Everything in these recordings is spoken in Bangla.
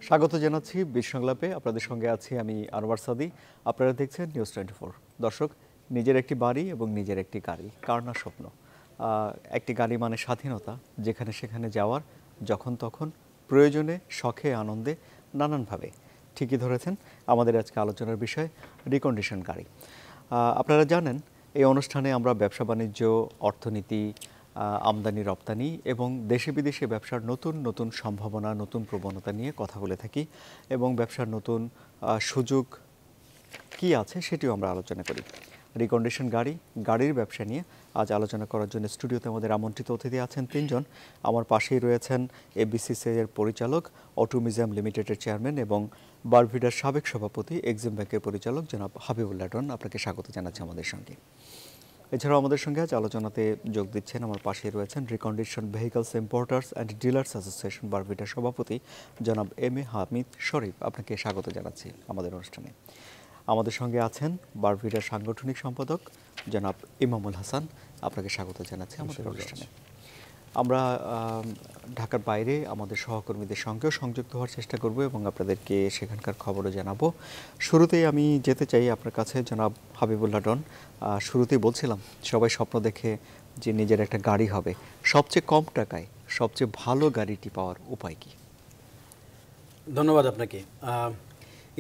স্বাগত জানাচ্ছি বিশ্বংলাপে। আপনাদের সঙ্গে আছি আমি আনোয়ার সাদি। আপনারা দেখছেন নিউজ 24। দর্শক, নিজের একটি বাড়ি এবং নিজের একটি গাড়ি, কার না স্বপ্ন। একটি গাড়ি মানে স্বাধীনতা, যেখানে সেখানে যাওয়ার, যখন তখন, প্রয়োজনে, শখে, আনন্দে, নানানভাবে। ঠিকই ধরেছেন, আমাদের আজকে আলোচনার বিষয় রিকন্ডিশন গাড়ি। আপনারা জানেন, এই অনুষ্ঠানে আমরা ব্যবসা বাণিজ্য, অর্থনীতি, আমদানি রপ্তানি এবং দেশে বিদেশে ব্যবসার নতুন নতুন সম্ভাবনা, নতুন প্রবণতা নিয়ে কথা বলে থাকি এবং ব্যবসার নতুন সুযোগ কি আছে সেটিও আমরা আলোচনা করি। রিকন্ডিশন গাড়ির ব্যবসা নিয়ে আজ আলোচনা করার জন্য স্টুডিওতে আমাদের আমন্ত্রিত অতিথি আছেন তিনজন। আমার পাশেই রয়েছেন এবিসিসিআই এর পরিচালক, অটো মিউজিয়াম লিমিটেডের চেয়ারম্যান এবং বারভিডার সাবেক সভাপতি, এক্সিম ব্যাংকের পরিচালক জনাব হাবিবুল্লাহ ডন। আপনাকে স্বাগত জানাচ্ছি আমাদের সঙ্গে। এছাড়াও আমাদের সঙ্গে আজ আলোচনাতে যোগ দিচ্ছেন, আমার পাশেই রয়েছেন recondition vehicles importers and dealers association বারভিডার সভাপতি জনাব এম এ হামিদ শরীফ। আপনাকে স্বাগত জানাচ্ছি আমাদের অনুষ্ঠানে। আমাদের সঙ্গে আছেন বারভিডার সাংগঠনিক সম্পাদক জনাব ইমামুল হাসান। আপনাকে স্বাগত জানাচ্ছি আমাদের অনুষ্ঠানে। আমরা ঢাকার বাইরে আমাদের সহকর্মীদের সঙ্গেও সংযুক্ত হওয়ার চেষ্টা করব এবং আপনাদেরকে সেখানকার খবরও জানাবো। শুরুতেই আমি যেতে চাই আপনার কাছে জনাব হাবিবুল্লাহ ডন। শুরুতেই বলছিলাম, সবাই স্বপ্ন দেখে যে নিজের একটা গাড়ি হবে। সবচেয়ে কম টাকায় সবচেয়ে ভালো গাড়িটি পাওয়ার উপায় কি? ধন্যবাদ আপনাকে।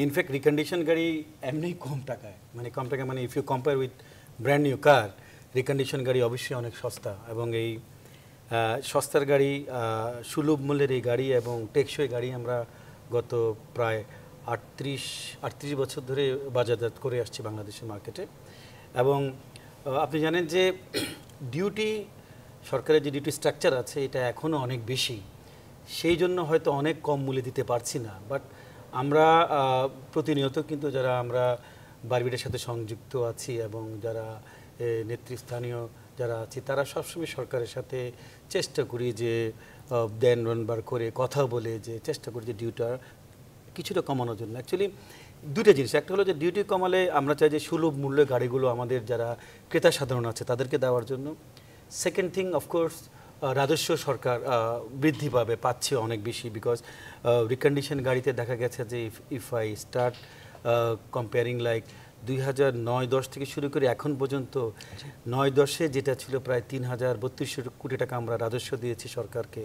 ইনফ্যাক্ট রিকন্ডিশন গাড়ি এমনি কম টাকায়, মানে if you compare with brand new car, recondition গাড়ি অবশ্যই অনেক সস্তা। এবং এই সস্তার গাড়ি, সুলভ মূল্যের এই গাড়ি এবং টেকসই গাড়ি আমরা গত প্রায় 38 বছর ধরে বাজারজাত করে আসছি বাংলাদেশের মার্কেটে। এবং আপনি জানেন যে ডিউটি, সরকারের যে ডিউটি স্ট্রাকচার আছে, এটা এখনও অনেক বেশি। সেই জন্য হয়তো অনেক কম মূল্যে দিতে পারছি না। বাট আমরা প্রতিনিয়ত কিন্তু যারা আমরা বারভিডার সাথে সংযুক্ত আছি এবং যারা নেতৃস্থানীয় যারা আছি, তারা সবসময় সরকারের সাথে চেষ্টা করি যে দেন রনবার করে কথা বলে যে চেষ্টা করি যে ডিউটা কিছুটা কমানোর জন্য। অ্যাকচুয়ালি দুটো জিনিস, একটা হলো যে ডিউটি কমালে আমরা চাই যে সুলভ মূল্যে গাড়িগুলো আমাদের যারা ক্রেতা সাধারণ আছে তাদেরকে দেওয়ার জন্য। সেকেন্ড থিং, অফকোর্স রাজস্ব সরকার বৃদ্ধি পাচ্ছে অনেক বেশি, বিকজ রিকন্ডিশন গাড়িতে দেখা গেছে যে if I start comparing like 2009-10 থেকে শুরু করে এখন পর্যন্ত 9-10-এ যেটা ছিল প্রায় 3,032 কোটি টাকা আমরা রাজস্ব দিয়েছি সরকারকে,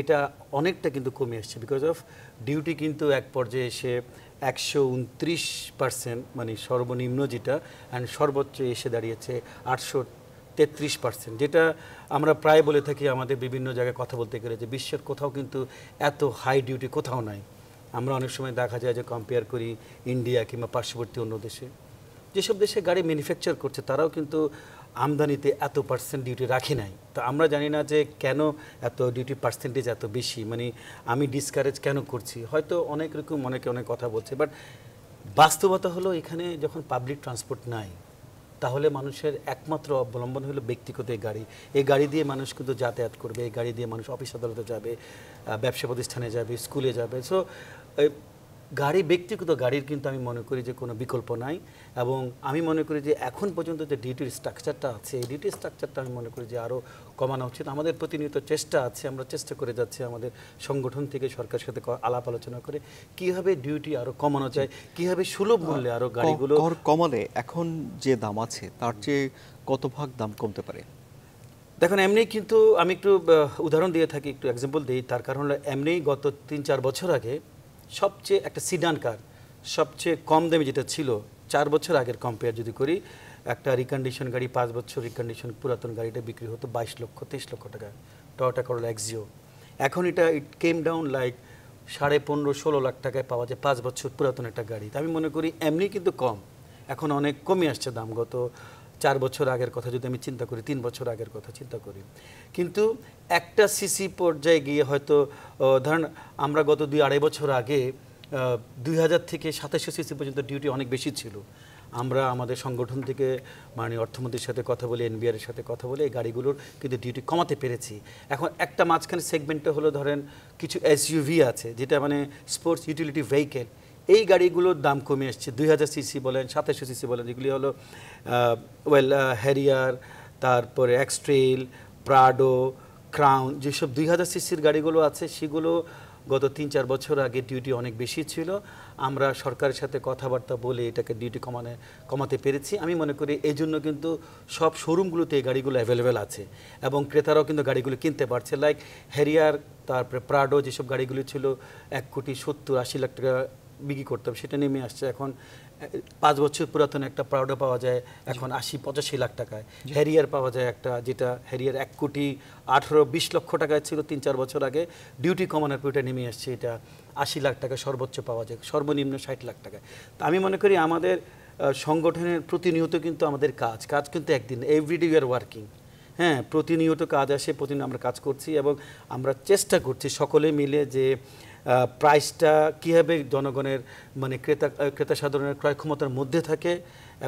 এটা অনেকটা কিন্তু কমে আসছে বিকজ অফ ডিউটি কিন্তু এক পর্যায়ে এসে 129%, মানে সর্বনিম্ন যেটা, অ্যান্ড সর্বোচ্চ এসে দাঁড়িয়েছে 833%, যেটা আমরা প্রায় বলে থাকি আমাদের বিভিন্ন জায়গায় কথা বলতে গেলে যে বিশ্বের কোথাও কিন্তু এত হাই ডিউটি কোথাও নাই। আমরা অনেক সময় দেখা যায় যে কম্পেয়ার করি ইন্ডিয়া কিংবা পার্শ্ববর্তী অন্য দেশে, যেসব দেশে গাড়ি ম্যানুফ্যাকচার করছে তারাও কিন্তু আমদানিতে এত পার্সেন্ট ডিউটি রাখে নাই। তো আমরা জানি না যে কেন এত ডিউটি পার্সেন্টেজ এত বেশি, মানে আমি ডিসকারেজ কেন করছি, হয়তো অনেক রকম অনেকে অনেক কথা বলছে। বাট বাস্তবতা হলো এখানে যখন পাবলিক ট্রান্সপোর্ট নাই, তাহলে মানুষের একমাত্র অবলম্বন হলো ব্যক্তিগত এই গাড়ি। এই গাড়ি দিয়ে মানুষ কিন্তু যাতায়াত করবে, এই গাড়ি দিয়ে মানুষ অফিস আদালতে যাবে, ব্যবসা প্রতিষ্ঠানে যাবে, স্কুলে যাবে। সো গাড়ি, ব্যক্তিগত গাড়ির কিন্তু আমি মনে করি যে কোনো বিকল্প নাই। এবং আমি মনে করি যে এখন পর্যন্ত যে ডিউটির স্ট্রাকচারটা আছে, এই ডিউটির স্ট্রাকচারটা আমি মনে করি যে আরও কমানো উচিত। আমাদের প্রতিনিয়ত চেষ্টা আছে, আমরা চেষ্টা করে যাচ্ছি আমাদের সংগঠন থেকে সরকারের সাথে আলাপ আলোচনা করে কীভাবে ডিউটি আরও কমানো যায়, কীভাবে সুলভ মূল্যে আরও গাড়িগুলো কমালে এখন যে দাম আছে তার চেয়ে কত ভাগ দাম কমতে পারে? দেখুন, এমনি কিন্তু আমি একটু উদাহরণ দিয়ে থাকি, একটু এক্সাম্পল দিই। তার কারণ হলো এমনি গত 3-4 বছর আগে সবচেয়ে একটা সিডান কার সবচেয়ে কম দামে যেটা ছিল 4 বছর আগের কম্পেয়ার যদি করি, একটা রিকন্ডিশন গাড়ি 5 বছর রিকন্ডিশন পুরাতন গাড়িটা বিক্রি হতো 22-23 লক্ষ টাকা, টয়োটা করোলা এক্সিও। এখন এটা ইট কেম ডাউন লাইক 15.5-16 লাখ টাকায় পাওয়া যায় 5 বছর পুরাতন একটা গাড়ি। তো আমি মনে করি এমনি কিন্তু কম, এখন অনেক কমে আসছে দাম। গত 4 বছর আগের কথা যদি আমি চিন্তা করি, 3 বছর আগের কথা চিন্তা করি, কিন্তু একটা সিসি পর্যায়ে গিয়ে হয়তো ধরেন আমরা গত 2-2.5 বছর আগে 2000 থেকে 2700 সিসি পর্যন্ত ডিউটি অনেক বেশি ছিল। আমরা আমাদের সংগঠন থেকে মাননীয় অর্থমন্ত্রীর সাথে কথা বলে, এনবিআরের সাথে কথা বলে এই গাড়িগুলোর কিন্তু ডিউটি কমাতে পেরেছি। এখন একটা মাঝখানে সেগমেন্টটা হলো ধরেন কিছু এসইউভি আছে, যেটা মানে স্পোর্টস ইউটিলিটি ভেহিকেল, এই গাড়িগুলোর দাম কমে আসছে। 2000 সিসি বলেন, 2700 সিসি বলেন, যেগুলি হলো হ্যারিয়ার, তারপরে এক্সট্রেল, প্রাডো, ক্রাউন, যেসব 2000 সিসির গাড়িগুলো আছে সেগুলো গত 3-4 বছর আগে ডিউটি অনেক বেশি ছিল। আমরা সরকারের সাথে কথাবার্তা বলে এটাকে ডিউটি কমাতে পেরেছি। আমি মনে করি এই জন্য কিন্তু সব শোরুমগুলোতে এই গাড়িগুলো অ্যাভেলেবেল আছে এবং ক্রেতারাও কিন্তু গাড়িগুলো কিনতে পারছে। লাইক হ্যারিয়ার, তারপরে প্রাডো, যেসব গাড়িগুলি ছিল 1,70,80 লাখ টাকা বিক্রি করতাম, সেটা নেমে আসছে এখন 5 বছর পুরাতন একটা প্রাউডো পাওয়া যায় এখন 80-85 লাখ টাকায়। হ্যারিয়ার পাওয়া যায় একটা, যেটা হ্যারিয়ার 1,18-20 লক্ষ টাকায় ছিল 3-4 বছর আগে, ডিউটি কমানোর পর এটা নেমে আসছে, এটা 80 লাখ টাকা সর্বোচ্চ পাওয়া যায়, সর্বনিম্ন 60 লাখ টাকায়। তো আমি মনে করি আমাদের সংগঠনের প্রতিনিয়ত কিন্তু আমাদের কাজ কিন্তু একদিন, এভরিডে উই আর ওয়ার্কিং। হ্যাঁ, প্রতিনিয়ত কাজ আসে, প্রতিদিন আমরা কাজ করছি এবং আমরা চেষ্টা করছি সকলে মিলে যে প্রাইসটা কীভাবে জনগণের মানে ক্রেতা সাধারণের ক্রয় ক্ষমতার মধ্যে থাকে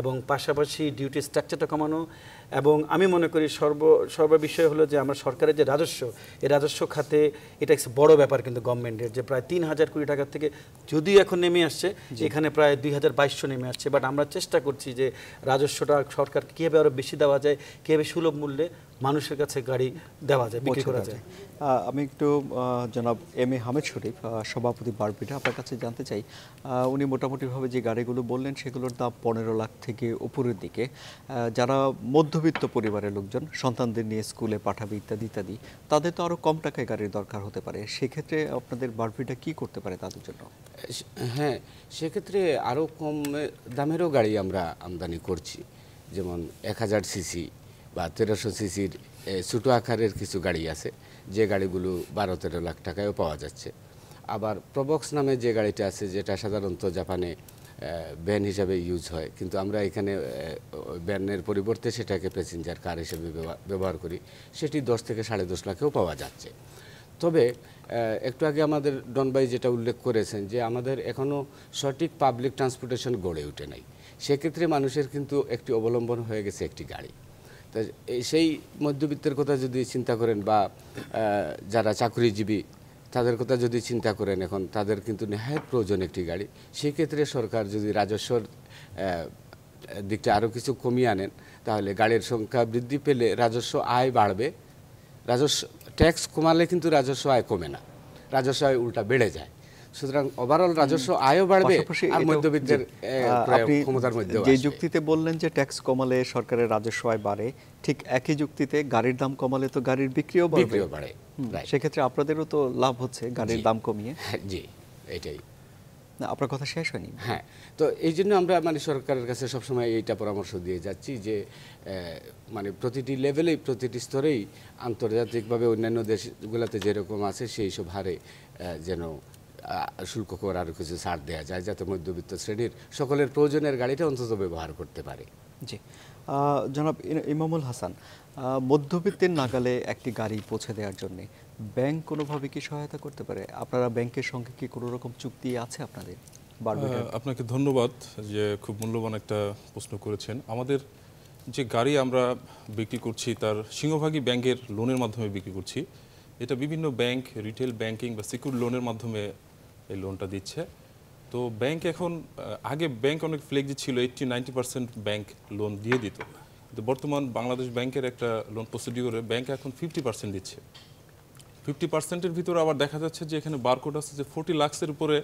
এবং পাশাপাশি ডিউটি স্ট্রাকচারটা কমানো। এবং আমি মনে করি সর্ববিষয় হলো যে আমরা সরকারের যে রাজস্ব, এই রাজস্ব খাতে এটা একটা বড় ব্যাপার কিন্তু গভর্নমেন্টের, যে প্রায় 3,000 কোটি টাকা থেকে যদিও এখন নেমে আসছে, এখানে প্রায় 2,200 নেমে আসছে। বাট আমরা চেষ্টা করছি যে রাজস্বটা সরকারকে কীভাবে আরও বেশি দেওয়া যায়, কীভাবে সুলভ মূল্যে মানুষের কাছে গাড়ি দেওয়া যায়, বিক্রি করা যায়। আমি একটু জনাব এম এ হামিদ শরীফ, সভাপতি বারবিটা, আপনার কাছে জানতে চাই, উনি মোটামুটিভাবে যে গাড়িগুলো বললেন সেগুলোর দাম 15 লাখ থেকে উপরের দিকে। যারা মধ্যবিত্ত পরিবারের লোকজন, সন্তানদের নিয়ে স্কুলে পাঠাবে ইত্যাদি ইত্যাদি, তাদের তো আরও কম টাকায় গাড়ির দরকার হতে পারে। সেক্ষেত্রে আপনাদের বারবিটা কি করতে পারে তাদের জন্য? হ্যাঁ, সেক্ষেত্রে আরও কম দামেরও গাড়ি আমরা আমদানি করছি। যেমন 1000 সিসি বা 1300 সিসির ছোটো আকারের কিছু গাড়ি আছে, যে গাড়িগুলো 12-13 লাখ টাকায়ও পাওয়া যাচ্ছে। আবার প্রবক্স নামে যে গাড়িটা আছে, যেটা সাধারণত জাপানে ভ্যান হিসাবে ইউজ হয়, কিন্তু আমরা এখানে ভ্যানের পরিবর্তে সেটাকে প্যাসেঞ্জার কার হিসেবে ব্যবহার করি, সেটি 10 থেকে 10.5 লাখেও পাওয়া যাচ্ছে। তবে একটু আগে আমাদের ডনভাই যেটা উল্লেখ করেছেন যে আমাদের এখনও সঠিক পাবলিক ট্রান্সপোর্টেশন গড়ে ওঠে নাই, সেক্ষেত্রে মানুষের কিন্তু একটি অবলম্বন হয়ে গেছে একটি গাড়ি। তা সেই মধ্যবিত্তের কথা যদি চিন্তা করেন বা যারা চাকরিজীবী তাদের কথা যদি চিন্তা করেন, এখন তাদের কিন্তু নেহায়েত প্রয়োজন একটি গাড়ি। সেক্ষেত্রে সরকার যদি রাজস্বর দিকটা আরও কিছু কমিয়ে আনেন, তাহলে গাড়ির সংখ্যা বৃদ্ধি পেলে রাজস্ব আয় বাড়বে। রাজস্ব ট্যাক্স কমালে কিন্তু রাজস্ব আয় কমে না, রাজস্ব আয় উল্টা বেড়ে যায়। সুতরাং ওভারঅল রাজস্ব আয়ও বাড়বে আর মধ্যবিত্তের ক্ষমতার মধ্যে। যে যুক্তিতে বললেন যে ট্যাক্স কমালে সরকারের রাজস্ব আয় বাড়ে, ঠিক একই যুক্তিতে গাড়ির দাম কমালে তো গাড়ির বিক্রিও বাড়ে। সেক্ষেত্রে আপনাদেরও তো লাভ হচ্ছে গাড়ির দাম কমিয়ে। জি, এটাই। না, আপনার কথা শেষ হয়নি। হ্যাঁ, তো এই জন্য আমরা মানে সরকারের কাছে সবসময় এইটা পরামর্শ দিয়ে যাচ্ছি যে মানে প্রতিটি লেভেলেই, প্রতিটি স্তরেই আন্তর্জাতিকভাবে অন্যান্য দেশগুলোতে যেরকম আছে সেই সব হারে যেন শুল্ক কর আরও কিছু ছাড় দেওয়া যায়, যাতে মধ্যবিত্ত শ্রেণীর সকলের প্রয়োজনের গাড়িটা অন্তত ব্যবহার করতে পারে। জি, জনাব ইমামুল হাসান, মধ্যবিত্তের নাগালে একটি গাড়ি পৌঁছে দেওয়ার জন্য ব্যাংক কোনোভাবে কি সহায়তা করতে পারে? আপনারা ব্যাংকের সঙ্গে কি কোনো রকম চুক্তি আছে আপনাদের? আপনাকে ধন্যবাদ যে খুব মূল্যবান একটা প্রশ্ন করেছেন। আমাদের যে গাড়ি আমরা বিক্রি করছি তার সিংহভাগই ব্যাংকের লোনের মাধ্যমে বিক্রি করছি। এটা বিভিন্ন ব্যাংক, রিটেল ব্যাংকিং বা সিকিউর লোনের মাধ্যমে এই লোনটা দিচ্ছে। তো ব্যাংক এখন, আগে ব্যাংক অনেক ফ্লেক্সি ছিল, 80-90% ব্যাংক লোন দিয়ে দিত, কিন্তু বর্তমান বাংলাদেশ ব্যাংকের একটা লোন প্রসিডিওরে ব্যাংক এখন 50% দিচ্ছে। 50%-এর ভিতরে আবার দেখা যাচ্ছে যে এখানে বারকোড আছে যে 40 লাখের উপরে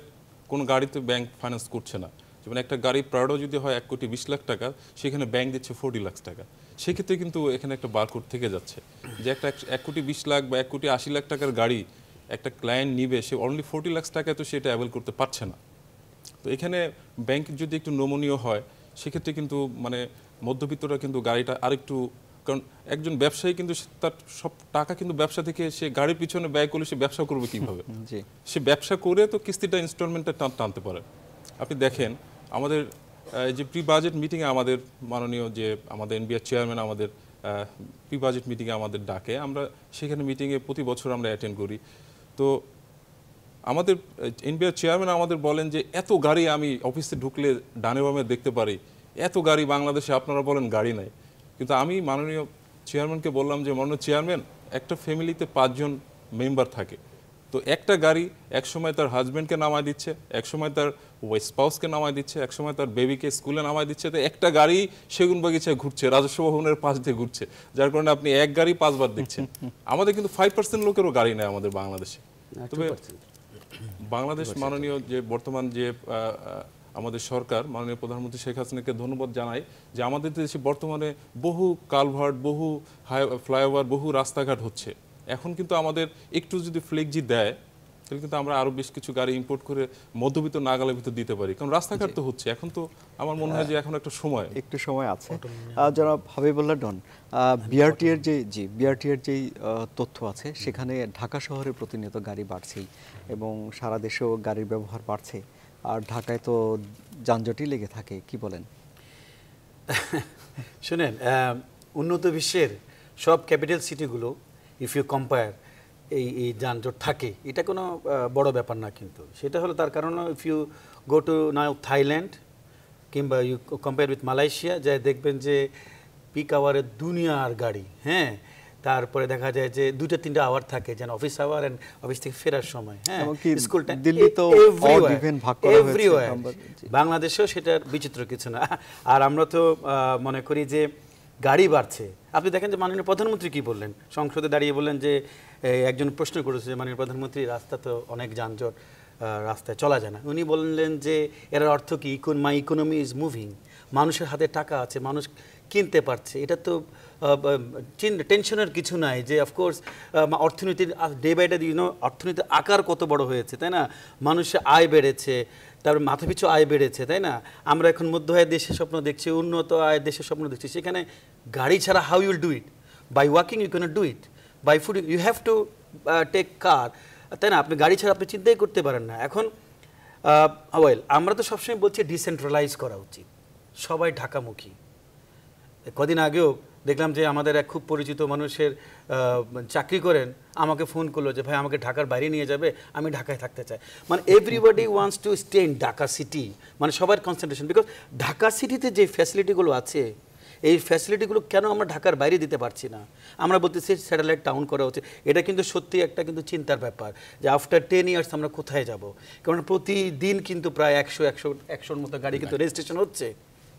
কোনো গাড়িতে ব্যাংক ফাইন্যান্স করছে না। যেমন একটা গাড়ি প্রাডো যদি হয় 1,20,00,000 টাকা, সেখানে ব্যাংক দিচ্ছে 40 লাখ টাকা। সেক্ষেত্রে কিন্তু এখানে একটা বারকোড থেকে যাচ্ছে যে একটা 1,20,00,000 বা 1,80,00,000 টাকার গাড়ি একটা ক্লায়েন্ট নিবে, সে অনলি 40 লাখ টাকায় তো সেটা অ্যাভেল করতে পারছে না। তো এখানে ব্যাংক যদি একটু নমনীয় হয়, সেক্ষেত্রে কিন্তু মানে মধ্যবিত্তরা কিন্তু গাড়িটা আরেকটু, কারণ একজন ব্যবসায়ী কিন্তু তার সব টাকা কিন্তু ব্যবসা থেকে সে গাড়ির পিছনে ব্যয় করলে সে ব্যবসা করবে কিভাবে? সে ব্যবসা করে তো কিস্তিটা ইনস্টলমেন্টটা টানতে পারে। আপনি দেখেন আমাদের যে প্রি বাজেট মিটিংয়ে আমাদের মাননীয় যে আমাদের এনবিআর চেয়ারম্যান আমাদের প্রি বাজেট মিটিংয়ে আমাদের ডাকে, আমরা সেখানে মিটিংয়ে প্রতি বছর আমরা অ্যাটেন্ড করি। তো আমাদের এনবিআর চেয়ারম্যান আমাদের বলেন যে এত গাড়ি আমি অফিসে ঢুকলে ডানে বামে দেখতে পারি, এত গাড়ি বাংলাদেশে, আপনারা বলেন গাড়ি নাই। কিন্তু আমি মাননীয় চেয়ারম্যানকে বললাম যে মাননীয় চেয়ারম্যান, একটা ফ্যামিলিতে 5 জন মেম্বার থাকে, তো একটা গাড়ি একসময় তার হাজব্যান্ডকে নামায় দিচ্ছে, একসময় তার স্পাউসকে নামায় দিচ্ছে, একসময় তার বেবিকে স্কুলে নামায় দিচ্ছে। তো একটা গাড়ি সেগুনবাগিচায় ঘুরছে, রাজস্ব ভবনের পাশ দিয়ে ঘুরছে, যার কারণে আপনি এক গাড়ি 5 বার দেখছেন। আমাদের কিন্তু 5% লোকেরও গাড়ি নেই আমাদের বাংলাদেশে। তবে বাংলাদেশ মাননীয় যে বর্তমান যে আমাদের সরকার মাননীয় প্রধানমন্ত্রী শেখ হাসিনাকে ধন্যবাদ জানাই যে আমাদের দেশে বর্তমানে বহু কালভার্ট, বহু ফ্লাইওভার, বহু রাস্তাঘাট হচ্ছে। এখন কিন্তু আমাদের একটু যদি ফ্লেক্সি দেয় তাহলে কিন্তু আমরা আরো বেশ কিছু গাড়ি ইম্পোর্ট করে মধ্যবিত্ত নাগালের ভিতর দিতে পারি, কারণ রাস্তাঘাট তো হচ্ছে। এখন তো আমার মনে হয় যে এখন একটা একটু সময় আছে। যারা হাবিবুল্লাহ ডন, বিআরটি এর যেই তথ্য আছে সেখানে ঢাকা শহরে প্রতিনিয়ত গাড়ি বাড়ছেই এবং সারা দেশেও গাড়ির ব্যবহার বাড়ছে, আর ঢাকায় তো যানজটই লেগে থাকে, কি বলেন? শুনেন, উন্নত বিশ্বের সব ক্যাপিটাল সিটিগুলো ইফ ইউ কম্পেয়ার এই যানজট থাকে, এটা কোনো বড় ব্যাপার না। কিন্তু সেটা হলো তার কারণ if you go to now Thailand কিংবা ইউ কম্পেয়ার উইথ মালয়েশিয়া, যা দেখবেন যে পিক আওয়ারের দুনিয়ার গাড়ি, হ্যাঁ। তারপরে দেখা যায় যে 2-3 আওয়ার থাকে, যেন অফিস আওয়ার এন্ড অফিস থেকে ফেরার সময়, হ্যাঁ, স্কুল টাইম, এভরিওয়্যার। বাংলাদেশেও সেটার বিচিত্র কিছু না। আর আমরা তো মনে করি যে গাড়ি বাড়ছে। আপনি দেখেন যে মাননীয় প্রধানমন্ত্রী কি বললেন, সংসদে দাঁড়িয়ে বললেন যে একজন প্রশ্ন করেছে যে মাননীয় প্রধানমন্ত্রী রাস্তা তো অনেক যানজট, রাস্তায় চলা যায় না। উনি বললেন যে এর অর্থ কি, মাই ইকোনমি ইজ মুভিং, মানুষের হাতে টাকা আছে, মানুষ কিনতে পারছে, এটা তো টেনশনের কিছু নাই। যে অফকোর্স অর্থনীতির ডে বাই ডে অর্থনীতির আকার কত বড় হয়েছে, তাই না? মানুষের আয় বেড়েছে, তারপরে মাথাপিছু আয় বেড়েছে, তাই না? আমরা এখন মধ্য আয়ের দেশের স্বপ্ন দেখছি, উন্নত আয়ের দেশের স্বপ্ন দেখছি। সেখানে গাড়ি ছাড়া how you'll do it? By walking you can't do it, by food you have to take car, তাই না? আপনি গাড়ি ছাড়া আপনি চিন্তাই করতে পারেন না। এখন ওয়েল, আমরা তো সবসময় বলছি ডিসেন্ট্রালাইজ করা উচিত, সবাই ঢাকামুখী। কদিন আগেও দেখলাম যে আমাদের এক খুব পরিচিত মানুষের চাকরি করেন, আমাকে ফোন করলো যে ভাই আমাকে ঢাকার বাইরে নিয়ে যাবে, আমি ঢাকায় থাকতে চাই। মানে everybody wants to stay in Dhaka city, মানে সবার কনসেন্ট্রেশন। বিকজ ঢাকা সিটিতে যে ফ্যাসিলিটিগুলো আছে, এই ফ্যাসিলিটিগুলো কেন আমরা ঢাকার বাইরে দিতে পারছি না? আমরা বলতেছি স্যাটেলাইট টাউন করা হচ্ছে, এটা কিন্তু সত্যি একটা কিন্তু চিন্তার ব্যাপার যে আফটার 10 ইয়ার্স আমরা কোথায় যাব। কারণ প্রতিদিন কিন্তু প্রায় 100-100-100-র মতো গাড়ি কিন্তু রেজিস্ট্রেশন হচ্ছে,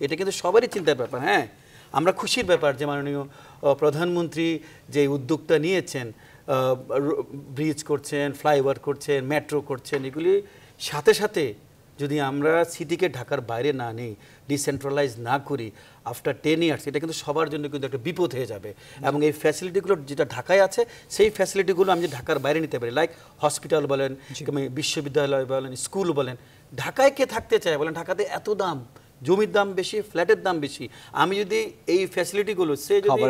এটা কিন্তু সবারই চিন্তার ব্যাপার। হ্যাঁ, আমরা খুশির ব্যাপার যে মাননীয় প্রধানমন্ত্রী যে উদ্যোগটা নিয়েছেন, ব্রিজ করছেন, ফ্লাইওভার করছেন, মেট্রো করছেন, এগুলি সাথে সাথে যদি আমরা সিটিকে ঢাকার বাইরে না নিই, ডিসেন্ট্রালাইজ না করি, আফটার 10 ইয়ার্স এটা কিন্তু সবার জন্য কিন্তু একটা বিপদ হয়ে যাবে। এবং এই ফ্যাসিলিটিগুলো যেটা ঢাকায় আছে, সেই ফ্যাসিলিটিগুলো আমি ঢাকার বাইরে নিতে পারি, লাইক হসপিটাল বলেন, বিশ্ববিদ্যালয় বলেন, স্কুল বলেন। ঢাকায় কে থাকতে চায় বলেন? ঢাকাতে এত দাম, জমির দাম বেশি, ফ্ল্যাটের দাম বেশি। আমি যদি এই ফ্যাসিলিটিগুলো সে যদি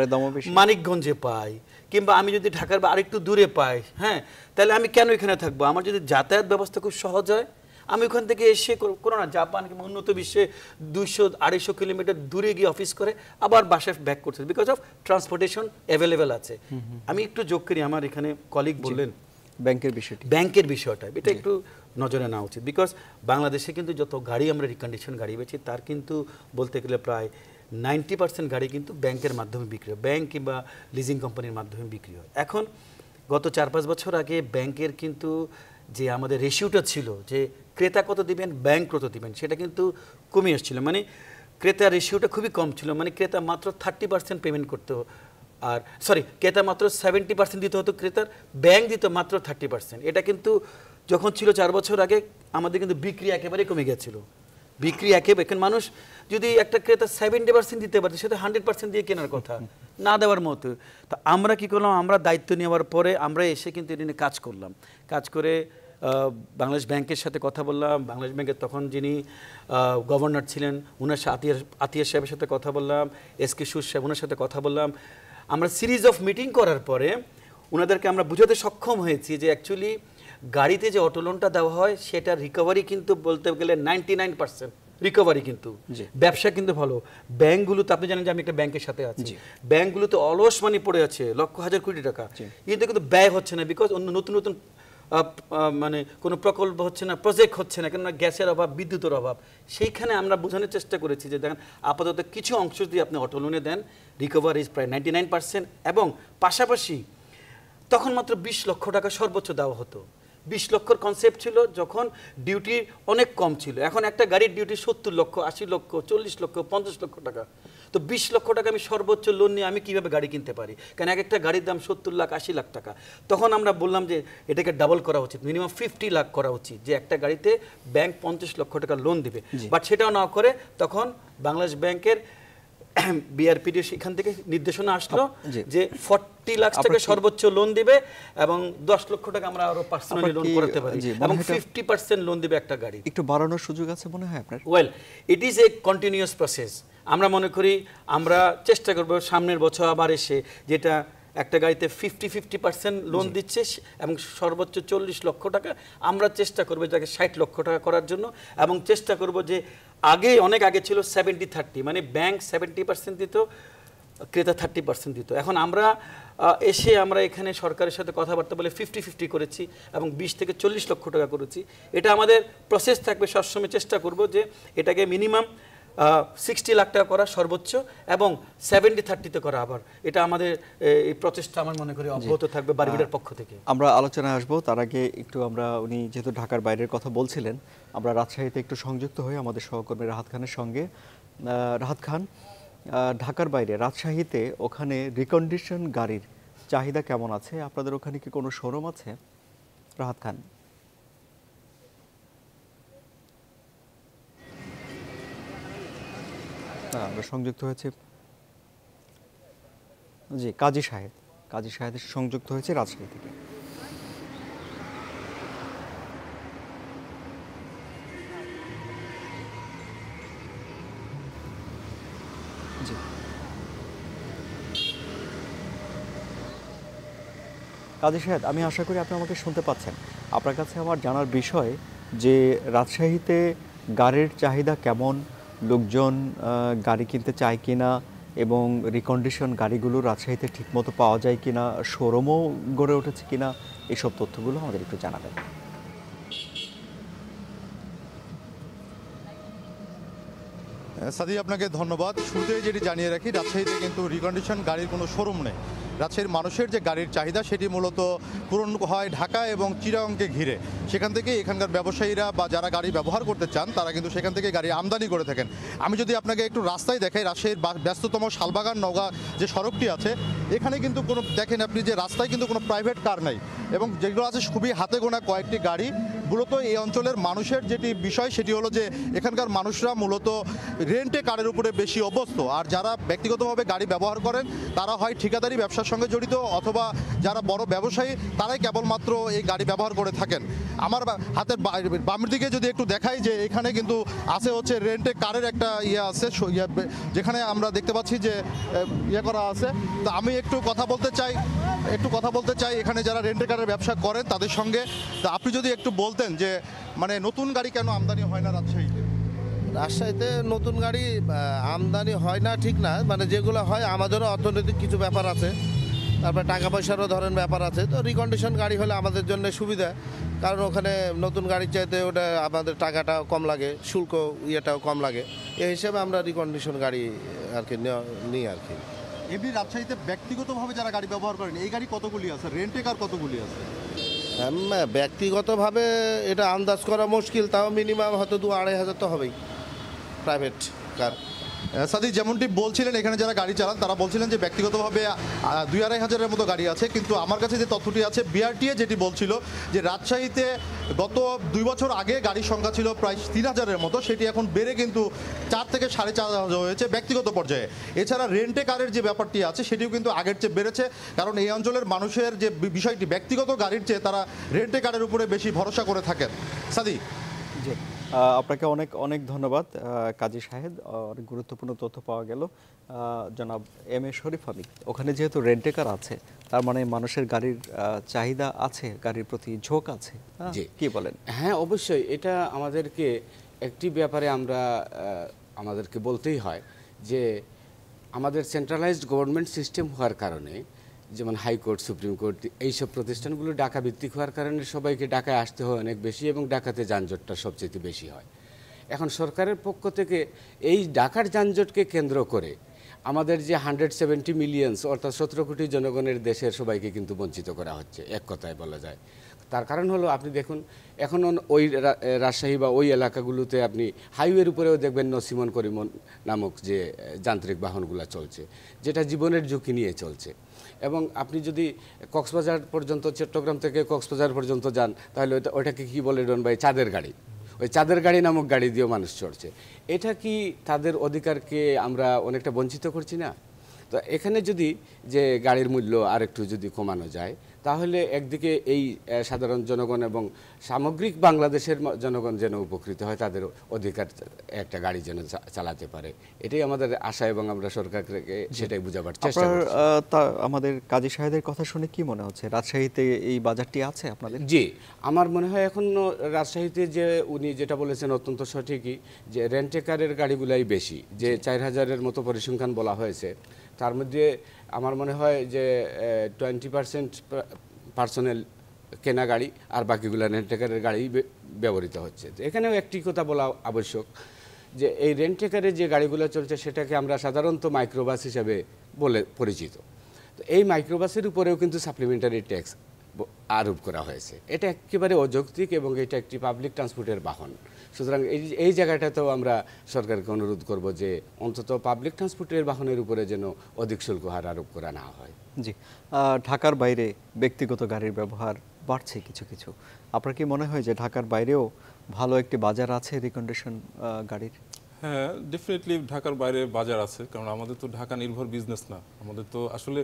মানিকগঞ্জে পাই, কিংবা আমি যদি ঢাকার আরেকটু দূরে পাই, হ্যাঁ, তাহলে আমি কেন এখানে থাকবো? আমার যদি যাতায়াত ব্যবস্থা খুব সহজ হয়, আমি ওখান থেকে এসে কোনো না জাপান কিংবা উন্নত বিশ্বে 200-250 কিলোমিটার দূরে গিয়ে অফিস করে আবার বাসায় ব্যাক করছে, বিকজ অফ ট্রান্সপোর্টেশন অ্যাভেলেবেল আছে। আমি একটু যোগ করি, আমার এখানে কলিগ বললেন ব্যাংকের বিষয়টা, এটা একটু নজরে নেওয়া উচিত। বিকজ বাংলাদেশে কিন্তু যত গাড়ি আমরা রিকন্ডিশন গাড়ি বেচি, তার কিন্তু বলতে গেলে প্রায় 90% গাড়ি কিন্তু ব্যাংকের মাধ্যমে বিক্রি হয়, ব্যাংক কিংবা লিজিং কোম্পানির মাধ্যমে বিক্রি হয়। এখন গত 4-5 বছর আগে ব্যাংকের কিন্তু যে আমাদের রেশিওটা ছিল যে ক্রেতা কত দিবেন, ব্যাংক কত দিবেন, সেটা কিন্তু কমে এসেছিল। মানে ক্রেতা রেশিওটা খুবই কম ছিল, মানে ক্রেতা মাত্র 30% পেমেন্ট করতে, আর ক্রেতা মাত্র 70% দিতে হতো ক্রেতার, ব্যাংক দিত মাত্র 30%। এটা কিন্তু যখন ছিল 4 বছর আগে, আমাদের কিন্তু বিক্রি একেবারে কমে গেছিল, বিক্রি একেবারে। এখন মানুষ যদি একটা ক্রেতা 70% দিতে পারছে, সেটা 100% দিয়ে কেনার কথা, না দেওয়ার মতো। তো আমরা কি করলাম, আমরা দায়িত্ব নেওয়ার পরে আমরা এসে কিন্তু এটা নিয়ে কাজ করলাম। কাজ করে বাংলাদেশ ব্যাংকের সাথে কথা বললাম, বাংলাদেশ ব্যাংকের তখন যিনি গভর্নর ছিলেন ওনার সাথে আতিয়া সাহেবের সাথে কথা বললাম, এসকে সুর সাহেব ওনার সাথে কথা বললাম। আমরা সিরিজ অফ মিটিং করার পরে ওনাদেরকে আমরা বুঝাতে সক্ষম হয়েছি যে অ্যাকচুয়ালি গাড়িতে যে অটো লোনটা দেওয়া হয় সেটার রিকভারি কিন্তু বলতে গেলে 99% রিকভারি, কিন্তু ব্যবসা কিন্তু ভালো। ব্যাংকগুলোতে আপনি জানেন যে আমি একটা ব্যাংকের সাথে আছি, ব্যাংকগুলোতে অলস মানি পড়ে আছে লক্ষ হাজার কোটি টাকা, কিন্তু ব্যয় হচ্ছে না, বিকজ অন্য নতুন নতুন মানে কোনো প্রকল্প হচ্ছে না, প্রজেক্ট হচ্ছে না, কেননা গ্যাসের অভাব, বিদ্যুতের অভাব। সেইখানে আমরা বোঝানোর চেষ্টা করেছি যে দেখেন আপাতত কিছু অংশ যদি আপনি অটো লোনে দেন, রিকভারি ইজ প্রায় 99%, এবং পাশাপাশি তখন মাত্র 20 লক্ষ টাকা সর্বোচ্চ দেওয়া হতো। 20 লক্ষর কনসেপ্ট ছিল যখন ডিউটি অনেক কম ছিল। এখন একটা গাড়ির ডিউটি 70 লক্ষ, 80 লক্ষ, 40 লক্ষ, 50 লক্ষ টাকা। তো 20 লক্ষ টাকা আমি সর্বোচ্চ লোন নিয়ে আমি কিভাবে গাড়ি কিনতে পারি? কারণ এক একটা গাড়ির দাম 70 লাখ, 80 লাখ টাকা। তখন আমরা বললাম যে এটাকে ডাবল করা উচিত, মিনিমাম 50 লাখ করা উচিত, যে একটা গাড়িতে ব্যাংক 50 লক্ষ টাকা লোন দিবে। বাট সেটাও না করে তখন বাংলাদেশ ব্যাংকের বিআরপিডি সেখান থেকে নির্দেশনা আসলো যে 40 লাখ টাকা সর্বোচ্চ লোন দিবে এবং 10 লক্ষ টাকা আমরা আরো পার্সোনালি লোন করতে পারি এবং 50% লোন দিবে একটা গাড়ি। একটু বাড়ানোর সুযোগ আছে মনে হয় আপনার? Well, it is a continuous process. আমরা মনে করি আমরা চেষ্টা করব সামনের বছর আবার এসে, যেটা একটা গাড়িতে 50% লোন দিচ্ছে এবং সর্বোচ্চ 40 লক্ষ টাকা, আমরা চেষ্টা করবো যাকে 60 লক্ষ টাকা করার জন্য। এবং চেষ্টা করব যে অনেক আগে ছিল 70-30, মানে ব্যাংক 70% দিত, ক্রেতা 30% দিত। এখন আমরা আমরা এখানে সরকারের সাথে কথাবার্তা বলে 50-50 করেছি এবং 20 থেকে 40 লক্ষ টাকা করেছি। এটা আমাদের প্রসেস থাকবে, সবসময় চেষ্টা করব যে এটাকে মিনিমাম 60 লাখ টাকা করা সর্বোচ্চ এবং 70-30-তে করা। আবার এটা আমাদের এই প্রচেষ্টা আমার মনে করি অব্যাহত থাকবে বারবিডার পক্ষ থেকে। আমরা আলোচনায় আসবো, তার আগে একটু উনি যেহেতু ঢাকার বাইরের কথা বলছিলেন, আমরা রাজশাহীতে একটু সংযুক্ত হই আমাদের সহকর্মী রাহাত খানের সঙ্গে। রাহাত খান, ঢাকার বাইরে রাজশাহীতে ওখানে রিকন্ডিশন গাড়ির চাহিদা কেমন আছে? আপনাদের ওখানে কি কোনো শোরুম আছে? রাহাত খান। আমরা সংযুক্ত হয়েছে কাজী সাহেদের সংযুক্ত হয়েছে রাজশাহী থেকে। জি, কাজী সাহেদ, আমি আশা করি আপনি আমাকে শুনতে পাচ্ছেন। আপনার কাছে আমার জানার বিষয় যে রাজশাহীতে গাড়ির চাহিদা কেমন, লোকজন গাড়ি কিনতে চায় কিনা এবং রিকন্ডিশন গাড়িগুলো রাজশাহীতে ঠিকমতো পাওয়া যায় কিনা, শোরুমও গড়ে উঠেছে কিনা, এইসব তথ্যগুলো আমাদের একটু জানাবেন। সাদি, আপনাকে ধন্যবাদ। শুরুতেই যেটি জানিয়ে রাখি, রাজশাহীতে কিন্তু রিকন্ডিশন গাড়ির কোনো শোরুম নেই। রাজশাহীর মানুষের যে গাড়ির চাহিদা সেটি মূলত পূরণ হয় ঢাকা এবং চিটাগংকে ঘিরে। সেখান থেকে এখানকার ব্যবসায়ীরা বা যারা গাড়ি ব্যবহার করতে চান তারা কিন্তু সেখান থেকে গাড়ি আমদানি করে থাকেন। আমি যদি আপনাকে একটু রাস্তায় দেখাই, রাজশাহীর ব্যস্ততম শালবাগান নওগাঁ যে সড়কটি আছে, এখানে কিন্তু কোনো দেখেন আপনি যে রাস্তায় কিন্তু কোনো প্রাইভেট কার নাই এবং যেগুলো আছে খুবই হাতে গোনা কয়েকটি গাড়ি। মূলত এই অঞ্চলের মানুষের যেটি বিষয় সেটি হলো যে এখানকার মানুষরা মূলত রেন্টে কারের উপরে বেশি অভ্যস্ত, আর যারা ব্যক্তিগতভাবে গাড়ি ব্যবহার করেন তারা হয় ঠিকাদারি ব্যবসার সঙ্গে জড়িত অথবা যারা বড় ব্যবসায়ী তারাই কেবলমাত্র এই গাড়ি ব্যবহার করে থাকেন। আমার হাতের বামের দিকে যদি একটু দেখাই যে এখানে কিন্তু আছে হচ্ছে রেন্টে কারের একটা আছে, যেখানে আমরা দেখতে পাচ্ছি যে করা আছে। তো আমি একটু কথা বলতে চাই এখানে যারা রেন্টে কারের ব্যবসা করেন তাদের সঙ্গে। তো আপনি যদি একটু বলতেন যে মানে নতুন গাড়ি কেন আমদানি হয় না রাজশাহীতে? রাজশাহীতে নতুন গাড়ি আমদানি হয় না ঠিক না, মানে যেগুলো হয় আমাদেরও অর্থনৈতিক কিছু ব্যাপার আছে, তারপরে টাকা পয়সারও ধরেন ব্যাপার আছে। তো রিকন্ডিশন গাড়ি হলে আমাদের জন্য সুবিধা, কারণ ওখানে নতুন গাড়ির চাইতে ওটা আমাদের টাকাটাও কম লাগে, শুল্ক ইয়েটাও কম লাগে। এই হিসেবে আমরা রিকন্ডিশন গাড়ি আর কি নিই আর কি। এমনি রাজশাহীতে ব্যক্তিগতভাবে যারা গাড়ি ব্যবহার করেন এই গাড়ি কতগুলি আছে, রেন্টে কার কতগুলি আছে? ব্যক্তিগতভাবে এটা আন্দাজ করা মুশকিল, তাও মিনিমাম হয়তো 2-2.5 হাজার তো হবেই প্রাইভেট কার। সাদি, যেমনটি বলছিলেন এখানে যারা গাড়ি চালান তারা বলছিলেন যে ব্যক্তিগতভাবে 2-2.5 হাজারের মতো গাড়ি আছে, কিন্তু আমার কাছে যে তথ্যটি আছে বিআরটিএ যেটি বলছিল যে রাজশাহীতে গত 2 বছর আগে গাড়ির সংখ্যা ছিল প্রায় 3,000-এর মতো, সেটি এখন বেড়ে কিন্তু 4 থেকে 4.5 হয়েছে ব্যক্তিগত পর্যায়ে। এছাড়া রেন্টে কারের যে ব্যাপারটি আছে সেটিও কিন্তু আগের চেয়ে বেড়েছে, কারণ এই অঞ্চলের মানুষের যে বিষয়টি ব্যক্তিগত গাড়ির চেয়ে তারা রেন্টে কারের উপরে বেশি ভরসা করে থাকেন। সাদি, জি, আপনাকে অনেক অনেক ধন্যবাদ কাজী সাহেদ, অনেক গুরুত্বপূর্ণ তথ্য পাওয়া গেল। জনাব এম এ শরীফ হামিদ, ওখানে যেহেতু রেন্টে কার আছে তার মানে মানুষের গাড়ির চাহিদা আছে, গাড়ির প্রতি ঝোঁক আছে, কি বলেন? হ্যাঁ, অবশ্যই। এটা আমাদেরকে একটি ব্যাপারে আমাদেরকে বলতেই হয় যে আমাদের সেন্ট্রালাইজড গভর্নমেন্ট সিস্টেম হওয়ার কারণে, যেমন হাইকোর্ট, সুপ্রিম কোর্ট, এইসব প্রতিষ্ঠানগুলো ঢাকা ভিত্তিক হওয়ার কারণে সবাইকে ঢাকায় আসতে হয় অনেক বেশি এবং ঢাকাতে যানজটটা সবচেয়ে বেশি হয়। এখন সরকারের পক্ষ থেকে এই ঢাকার যানজটকে কেন্দ্র করে আমাদের যে 170 মিলিয়ন অর্থাৎ 17 কোটি জনগণের দেশের সবাইকে কিন্তু বঞ্চিত করা হচ্ছে, এক কথায় বলা যায়। তার কারণ হলো আপনি দেখুন এখন ওই রাজশাহী বা ওই এলাকাগুলোতে আপনি হাইওয়ের উপরেও দেখবেন নসিমন করিমন নামক যে যান্ত্রিক বাহনগুলো চলছে, যেটা জীবনের ঝুঁকি নিয়ে চলছে। এবং আপনি যদি কক্সবাজার পর্যন্ত, চট্টগ্রাম থেকে কক্সবাজার পর্যন্ত যান, তাহলে ওইটাকে কী বলে ডন ভাই, চাঁদের গাড়ি। ওই চাঁদের গাড়ি নামক গাড়ি দিয়েও মানুষ চড়ছে। এটা কি তাদের অধিকারকে আমরা অনেকটা বঞ্চিত করছি না? তো এখানে যদি যে গাড়ির মূল্য আরেকটু যদি কমানো যায়, তাহলে একদিকে এই সাধারণ জনগণ এবং সামগ্রিক বাংলাদেশের জনগণ যেন উপকৃত হয়, তাদের অধিকার একটা গাড়ি যেন চালাতে পারে, এটাই আমাদের আশা এবং আমরা সরকারকে সেটাই বোঝাবার চেষ্টা করছি। আমাদের কাজী সাহেবের কথা শুনে কি মনে হচ্ছে, রাজশাহীতে এই বাজারটি আছে আপনাদের? জি, আমার মনে হয় এখন রাজশাহীতে যে উনি যেটা বলেছেন অত্যন্ত সঠিকই, যে রেন্টেকারের গাড়িগুলাই বেশি, যে 4000-এর মতো পরিসংখ্যান বলা হয়েছে, তার মধ্যে আমার মনে হয় যে 20% পার্সোনাল কেনা গাড়ি আর বাকিগুলো রেন্টেকারের গাড়ি ব্যবহৃত হচ্ছে। এখানেও একটি কথা বলা আবশ্যক, যে এই রেন্টেকারের যে গাড়িগুলো চলছে সেটাকে আমরা সাধারণত মাইক্রোবাস হিসাবে বলে পরিচিত। তো এই মাইক্রোবাসের উপরেও কিন্তু সাপ্লিমেন্টারি ট্যাক্স আরোপ করা হয়েছে। এটা একেবারে অযৌক্তিক এবং এটা একটি পাবলিক ট্রান্সপোর্টের বাহন। সুতরাং এই জায়গাটাতেও আমরা সরকারকে অনুরোধ করব যে অন্তত পাবলিক ট্রান্সপোর্টের বাহনের উপরে যেন অধিক শুল্ক হার আরোপ করা না হয়। জি, ঢাকার বাইরে ব্যক্তিগত গাড়ির ব্যবহার বাড়ছে কিছু কিছু। আপনার কি মনে হয় যে ঢাকার বাইরেও ভালো একটি বাজার আছে রিকন্ডিশন গাড়ির? হ্যাঁ, ডেফিনেটলি ঢাকার বাইরে বাজার আছে, কারণ আমাদের তো ঢাকা নির্ভর বিজনেস না, আমাদের তো আসলে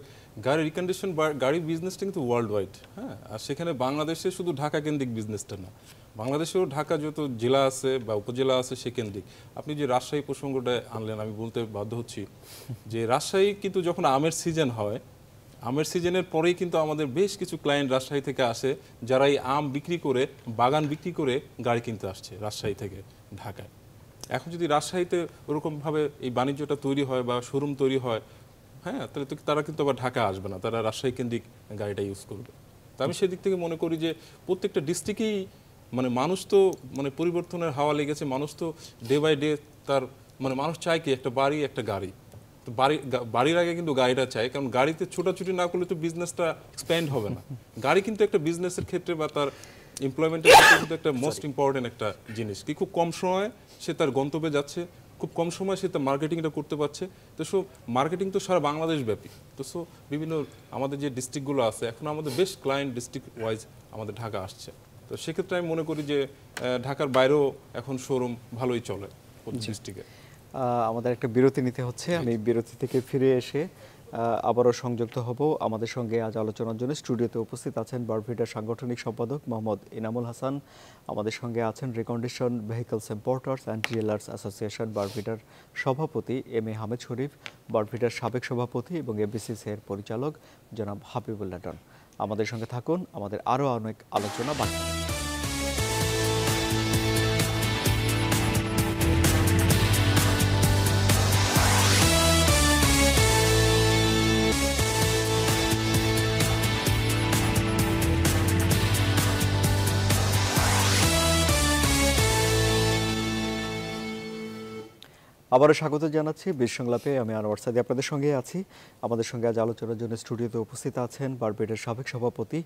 গাড়ি রিকন্ডিশন গাড়ির বিজনেসটা কিন্তু ওয়ার্ল্ড ওয়াইড। হ্যাঁ, আর সেখানে বাংলাদেশে শুধু ঢাকা কেন্দ্রিক বিজনেসটা না, বাংলাদেশেও ঢাকা যত জেলা আছে বা উপজেলা আছে সে কেন্দ্রিক। আপনি যে রাজশাহী প্রসঙ্গটা আনলেন, আমি বলতে বাধ্য হচ্ছি যে রাজশাহী কিন্তু যখন আমের সিজন হয়, আমের সিজনের পরেই কিন্তু আমাদের বেশ কিছু ক্লায়েন্ট রাজশাহী থেকে আসে, যারা এই আম বিক্রি করে, বাগান বিক্রি করে গাড়ি কিনতে আসছে রাজশাহী থেকে ঢাকায়। এখন যদি রাজশাহীতে ওরকমভাবে এই বাণিজ্যটা তৈরি হয় বা শোরুম তৈরি হয়, হ্যাঁ, তাহলে তো তারা কিন্তু আবার ঢাকা আসবে না, তারা রাজশাহী কেন্দ্রিক গাড়িটা ইউজ করবে। তো আমি সেদিক থেকে মনে করি যে প্রত্যেকটা ডিস্ট্রিক্টেই মানে মানুষ তো মানে পরিবর্তনের হাওয়া লেগেছে, মানুষ তো ডে বাই ডে তার মানে মানুষ চায় কি একটা বাড়ি একটা গাড়ি। তো বাড়ির আগে কিন্তু গাড়িটা চাই, কারণ গাড়িতে ছোটাছুটি না করলে তো বিজনেসটা এক্সপ্যান্ড হবে না। গাড়ি কিন্তু একটা বিজনেসের ক্ষেত্রে বা তার এমপ্লয়মেন্টের ক্ষেত্রে কিন্তু একটা মোস্ট ইম্পর্টেন্ট একটা জিনিস, কি খুব কম সময়ে সে তার গন্তব্যে যাচ্ছে, খুব কম সময় সে তার মার্কেটিংটা করতে পারছে। তো সো মার্কেটিং তো সারা বাংলাদেশ ব্যাপী। তো সো বিভিন্ন আমাদের যে ডিস্ট্রিক্টগুলো আছে, এখন আমাদের বেশ ক্লায়েন্ট ডিস্ট্রিক্ট ওয়াইজ আমাদের ঢাকা আসছে। তো সেক্ষেত্রে আমি মনে করি যে ঢাকার বাইরেও এখন শোরুম ভালোই চলে ডিস্ট্রিক্টে। আমাদের একটা বিরতি নিতে হচ্ছে, আমি বিরতি থেকে ফিরে এসে আবারও সংযুক্ত হব। আমাদের সঙ্গে আজ আলোচনার জন্য স্টুডিওতে উপস্থিত আছেন বারভিটার সাংগঠনিক সম্পাদক মোহাম্মদ ইনামুল হাসান, আমাদের সঙ্গে আছেন recondition vehicles importers and dealers association বারভিটার সভাপতি এম এ হামিদ শরীফ, বারভিটার সাবেক সভাপতি এবং এফবিসিসি এর পরিচালক জনাব হাবিবুল্লাহ ডন। আমাদের সঙ্গে থাকুন, আমাদের আরও অনেক আলোচনা বাকি। আবারও স্বাগত জানাচ্ছি বীর সংলাপে। আমি আনোয়ার সাদি আপনাদের সঙ্গে আছি। আমাদের সঙ্গে আজ আলোচনার জন্য স্টুডিওতে উপস্থিত আছেন বারভিটার সাবেক সভাপতি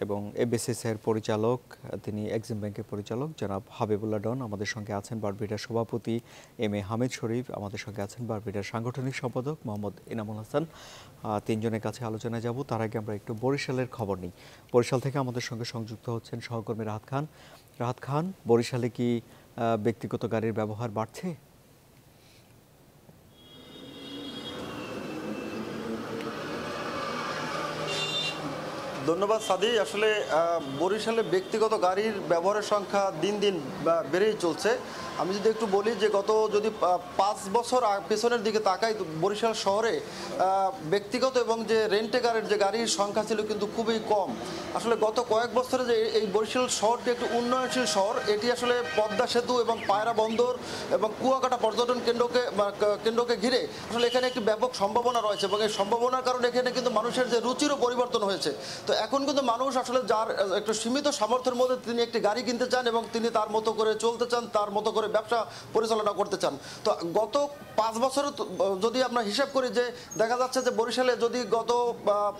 এবং এফবিসিসি এর পরিচালক, তিনি এক্সিম ব্যাংকের পরিচালক জনাব হাবিবুল্লাহ ডন। আমাদের সঙ্গে আছেন বারভিটার সভাপতি এম এ হামিদ শরীফ, আমাদের সঙ্গে আছেন বারভিটার সাংগঠনিক সম্পাদক মোহাম্মদ ইনামুল হাসান। তিনজনের কাছে আলোচনায় যাব, তার আগে আমরা একটু বরিশালের খবর নিই। বরিশাল থেকে আমাদের সঙ্গে সংযুক্ত হচ্ছেন সহকর্মী রাহাত খান। রাহাত খান, বরিশালে কি ব্যক্তিগত গাড়ির ব্যবহার বাড়ছে? ধন্যবাদ সাদি। আসলে বরিশালে ব্যক্তিগত গাড়ির ব্যবহারের সংখ্যা দিন দিন বেড়েই চলছে। আমি যদি একটু বলি যে গত যদি 5 বছর পেছনের দিকে তাকাই, বরিশাল শহরে ব্যক্তিগত এবং যে রেন্টে গাড়ির যে গাড়ির সংখ্যা ছিল কিন্তু খুবই কম। আসলে গত কয়েক বছরে যে এই বরিশাল শহরটি একটি উন্নয়নশীল শহর, এটি আসলে পদ্মা সেতু এবং পায়রা বন্দর এবং কুয়াকাটা পর্যটন কেন্দ্রকে ঘিরে আসলে এখানে একটি ব্যাপক সম্ভাবনা রয়েছে এবং এই সম্ভাবনার কারণে এখানে কিন্তু মানুষের যে রুচিরও পরিবর্তন হয়েছে। তো এখন কিন্তু মানুষ আসলে যার একটু সীমিত সামর্থ্যের মধ্যে তিনি একটি গাড়ি কিনতে চান এবং তিনি তার মতো করে চলতে চান, তার মতো করে ব্যবসা পরিচালনা করতে চান। তো গত 5 বছরে যদি আমরা হিসাব করি যে দেখা যাচ্ছে যে বরিশালে যদি গত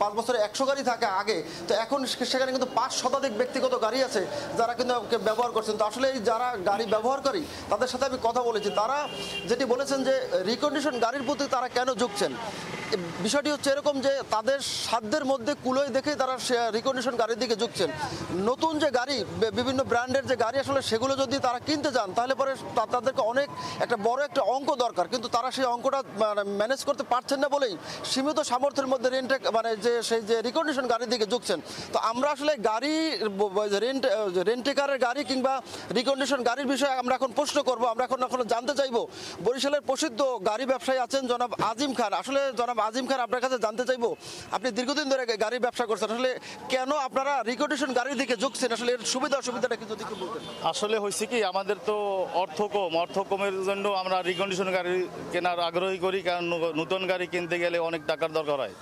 5 বছরে 100 গাড়ি থাকে আগে, তো এখন সেখানে কিন্তু 5 শতাধিক ব্যক্তিগত গাড়ি আছে যারা কিন্তু ব্যবহার করছেন। তো আসলে এই যারা গাড়ি ব্যবহারকারী তাদের সাথে আমি কথা বলেছি, তারা যেটি বলেছেন যে রিকন্ডিশন গাড়ির প্রতি তারা কেন ঝুঁকছেন, বিষয়টি হচ্ছে এরকম যে তাদের সাধ্যের মধ্যে কুলোয় দেখেই তারা রিকন্ডিশন গাড়ির দিকে ঝুঁকছেন। নতুন যে গাড়ি, বিভিন্ন ব্র্যান্ডের যে গাড়ি আসলে সেগুলো যদি তারা কিনতে যান তাহলে পরে তাদেরকে অনেক একটা বড় একটা অঙ্ক দরকার, কিন্তু তারা সেই অঙ্কটা ম্যানেজ করতে পারছেন না বলেই সীমিত সামর্থ্যের মধ্যে সেই যে রিকন্ডিশন গাড়ির দিকে ঝুঁকছেন। তো আমরা আসলে গাড়ি রেন্টেকারের গাড়ি কিংবা রিকন্ডিশন গাড়ির বিষয়ে আমরা এখন প্রশ্ন করব। আমরা এখন জানতে চাইবো বরিশালের প্রসিদ্ধ গাড়ি ব্যবসায়ী আছেন জনাব আজিম খান। আসলে জনাব আজিম খান, আপনার কাছে জানতে চাইবো, আপনি দীর্ঘদিন ধরে গাড়ির ব্যবসা করছেন, আসলে কেন আপনারা রিকন্ডিশন গাড়ির দিকে ঝুঁকছেন, আসলে এর সুবিধা অসুবিধাটা কি যদি একটু বলতেন। আসলে হয়েছে কি, আমাদের তো অর্থ কমের জন্য আমরা রিকন্ডিশন গাড়ি কেনার আগ্রহী করি, কারণ নতুন গাড়ি কিনতে গেলে অনেক টাকার দরকার হয়,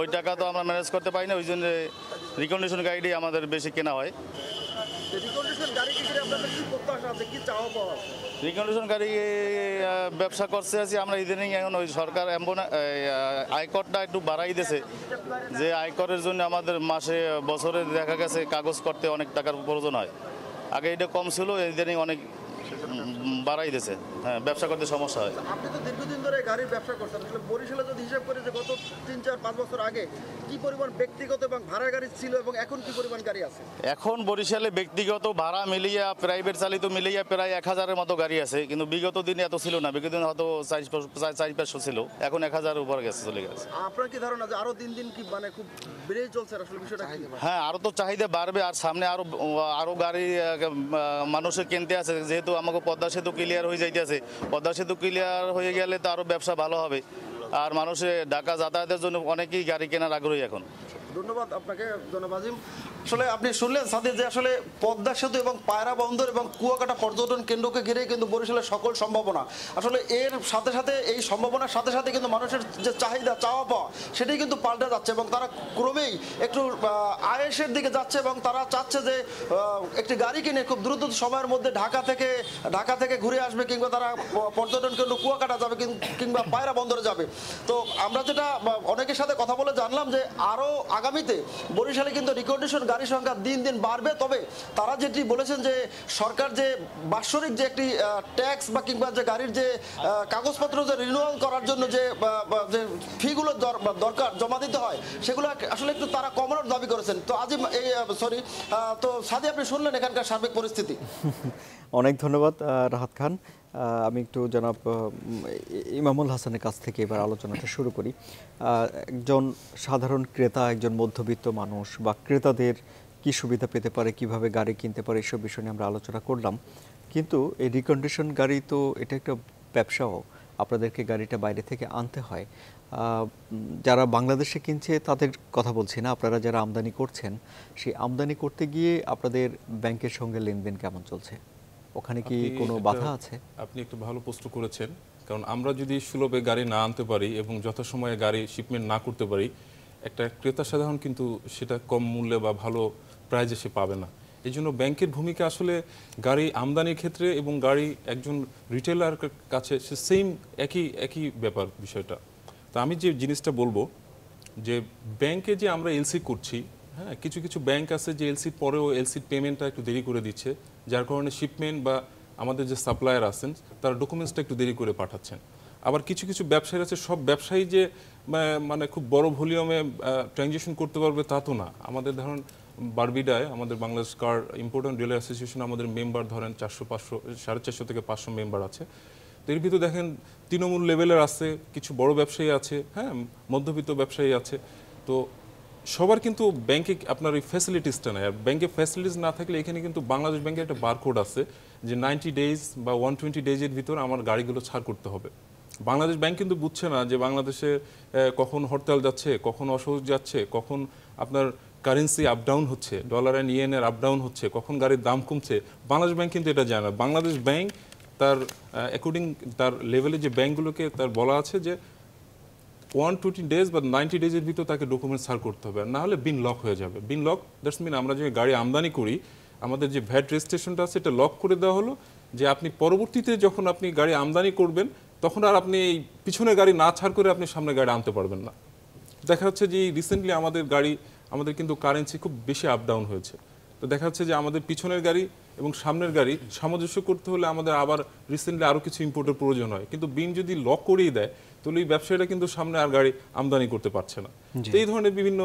ওই টাকা তো আমরা ম্যানেজ করতে পারি না, ওই জন্য রিকন্ডিশন গাড়িটি আমাদের বেশি কেনা হয়। রিকন্ডিশন গাড়ি ব্যবসা করতে আছি আমরা ইদানিং, এখন ওই সরকার আয়করটা একটু বাড়াই দিয়েছে, যে আয়করের জন্য আমাদের মাসে বছরে দেখা গেছে কাগজ করতে অনেক টাকার প্রয়োজন হয়। আগে এটা কম ছিল, ইদানিং অনেক বাড়াই দিয়েছে, হ্যাঁ, ব্যবসা করতে সমস্যা হয়। আপনি তো দীর্ঘদিন ধরে গাড়ির ব্যবসা করছেন, আসলে বরিশালে যদি হিসাব করে যে গত 3-4-5 বছর আগে কি পরিমাণ ব্যক্তিগত এবং ভাড়া গাড়ি ছিল এবং এখন কি পরিমাণ গাড়ি আছে? এখন বরিশালে ব্যক্তিগত ভাড়া মিলিয়ে প্রাইভেট চালিত মিলিয়ে প্রায় 1000-এর মতো গাড়ি আছে, কিন্তু বিগত দিনে এত ছিল না, বিগত দিন হয়তো 400-500 ছিল, এখন 1000-এর উপর গেছে, চলে গেছে। আপনার কি ধারণা যে আরো দিন দিন কি খুব বেড়েই চলছে আসলে বিষয়টা কি? হ্যাঁ, আরো তো চাহিদা বাড়বে, আর সামনে আরো গাড়ি মানুষের কিনতে আছে, যেহেতু আমাকে পদ্মা সেতু ক্লিয়ার হয়ে যাইতেছে, পদ্মা সেতু ক্লিয়ার হয়ে গেলে তো আরো ব্যবসা ভালো হবে, আর মানুষের ঢাকা যাতায়াতের জন্য অনেকেই গাড়ি কেনার আগ্রহী এখন। ধন্যবাদ আপনাকে জনাব আজিম। আসলে আপনি শুনলেন সাথে যে আসলে পদ্মা সেতু এবং পায়রা বন্দর এবং কুয়াকাটা পর্যটন কেন্দ্রকে ঘিরে কিন্তু বরিশালের সকল সম্ভাবনা, আসলে এর সাথে সাথে এই সম্ভাবনার সাথে সাথে কিন্তু মানুষের যে চাহিদা চাওয়া পাওয়া সেটাই কিন্তু পাল্টে যাচ্ছে এবং তারা ক্রমেই একটু আয়েসের দিকে যাচ্ছে এবং তারা চাচ্ছে যে একটি গাড়ি কিনে খুব দ্রুত সময়ের মধ্যে ঢাকা থেকে ঘুরে আসবে, কিংবা তারা পর্যটন কেন্দ্র কুয়াকাটা যাবে কিংবা পায়রা বন্দরে যাবে। তো আমরা যেটা অনেকের সাথে কথা বলে জানলাম যে আরও আগামীতে বরিশালে কিন্তু রিকন্ডিশন গাড়ির সংখ্যা দিন দিন বাড়বে। তবে তারা যেটি বলেছেন যে সরকার যে বাৎসরিক যে একটি ট্যাক্স বা কিংবা যে গাড়ির যে কাগজপত্র যে রিনিউয়াল করার জন্য যে ফিগুলো দরকার জমা দিতে হয়, সেগুলো আসলে একটু তারা কমানোর দাবি করেছেন। তো আজিম তো সাদি, আপনি শুনলেন এখানকার সার্বিক পরিস্থিতি। অনেক ধন্যবাদ রাহাত খান। আমি একটু জনাব ইমামুল হাসানের কাছ থেকে এবার আলোচনাটা শুরু করি। একজন সাধারণ ক্রেতা, একজন মধ্যবিত্ত মানুষ বা ক্রেতাদের কি সুবিধা পেতে পারে, কিভাবে গাড়ি কিনতে পারে, এসব বিষয় নিয়ে আমরা আলোচনা করলাম। কিন্তু এই রিকন্ডিশন গাড়ি তো এটা একটা ব্যবসাও, আপনাদেরকে গাড়িটা বাইরে থেকে আনতে হয়। যারা বাংলাদেশে কিনছে তাদের কথা বলছি না, আপনারা যারা আমদানি করছেন, সেই আমদানি করতে গিয়ে আপনাদের ব্যাংকের সঙ্গে লেনদেন কেমন চলছে? ওখানে কি কোনো বাধা আছে? আপনি একটু ভালো প্রশ্ন করেছেন, কারণ আমরা যদি সুলভে গাড়ি না আনতে পারি এবং যথাসময়ে গাড়ি শিপমেন্ট না করতে পারি, একটা ক্রেতা সাধারণ কিন্তু সেটা কম মূল্যে বা ভালো প্রাইজে সে পাবে না। এই জন্য ব্যাংকের ভূমিকা আসলে গাড়ি আমদানির ক্ষেত্রে এবং গাড়ি একজন রিটেলার কাছে সে সেম একই ব্যাপার বিষয়টা। তো আমি যে জিনিসটা বলবো যে ব্যাংকে যে আমরা এলসি করছি, হ্যাঁ, কিছু কিছু ব্যাংক আছে যে এলসির পরেও এলসির পেমেন্টটা একটু দেরি করে দিচ্ছে, যার কারণে শিপমেন্ট বা আমাদের যে সাপ্লায়ার আছেন তারা ডকুমেন্টসটা একটু দেরি করে পাঠাচ্ছেন। আবার কিছু কিছু ব্যবসায়ী আছে, সব ব্যবসায়ী যে মানে খুব বড় ভলিউমে ট্রানজ্যাকশন করতে পারবে তা তো না। আমাদের ধরুন বারবিডায় আমাদের বাংলাদেশ কার ইম্পোর্ট অ্যান্ড ডিলার অ্যাসোসিয়েশন আমাদের মেম্বার ধরেন 400-500 450 থেকে 500 মেম্বার আছে। তো এর ভিতরে দেখেন তৃণমূল লেভেলের আছে, কিছু বড় ব্যবসায়ী আছে, হ্যাঁ, মধ্যবিত্ত ব্যবসায়ী আছে। তো সবার কিন্তু ব্যাংকে আপনার ওই ফ্যাসিলিটিসটা নেই, আর ব্যাংকে ফ্যাসিলিটিস না থাকলে এখানে কিন্তু বাংলাদেশ ব্যাংকের একটা বারকোড আছে যে 90 ডেজ বা 120 ডেজের ভিতর আমার গাড়িগুলো ছাড় করতে হবে। বাংলাদেশ ব্যাংক কিন্তু বুঝছে না যে বাংলাদেশে কখন হরতাল যাচ্ছে, কখন অসহজ যাচ্ছে, কখন আপনার কারেন্সি আপ ডাউন হচ্ছে, ডলার অ্যান্ড ইয়েনের আপ ডাউন হচ্ছে, কখন গাড়ির দাম কমছে। বাংলাদেশ ব্যাংক কিন্তু এটা জানে না। বাংলাদেশ ব্যাংক তার অ্যাকর্ডিং তার লেভেলে যে ব্যাংকগুলোকে তার বলা আছে যে 120 ডেজ বা 90 ডেজের ভিতর তাকে ডকুমেন্ট সার করতে হবে, না হলে বিন লক হয়ে যাবে। বিন লক দ্যাটস মিন আমরা যে গাড়ি আমদানি করি, আমাদের যে ভ্যাট রেজিস্ট্রেশনটা আছে এটা লক করে দেওয়া হলো, যে আপনি পরবর্তীতে যখন আপনি গাড়ি আমদানি করবেন তখন আর আপনি এই পিছনের গাড়ি না ছাড় করে আপনি সামনে গাড়ি আনতে পারবেন না। দেখা যাচ্ছে যে রিসেন্টলি আমাদের কিন্তু কারেন্সি খুব বেশি আপ ডাউন হয়েছে। তো দেখা যাচ্ছে যে আমাদের পিছনের গাড়ি এবং সামনের গাড়ি সামঞ্জস্য করতে হলে আমাদের আবার রিসেন্টলি আরও কিছু ইম্পোর্টের প্রয়োজন হয়, কিন্তু বিন যদি লক করিয়ে দেয় তাহলে এই ব্যবসায়ীরা কিন্তু সামনে আর গাড়ি আমদানি করতে পারছে না। তো এই ধরনের বিভিন্ন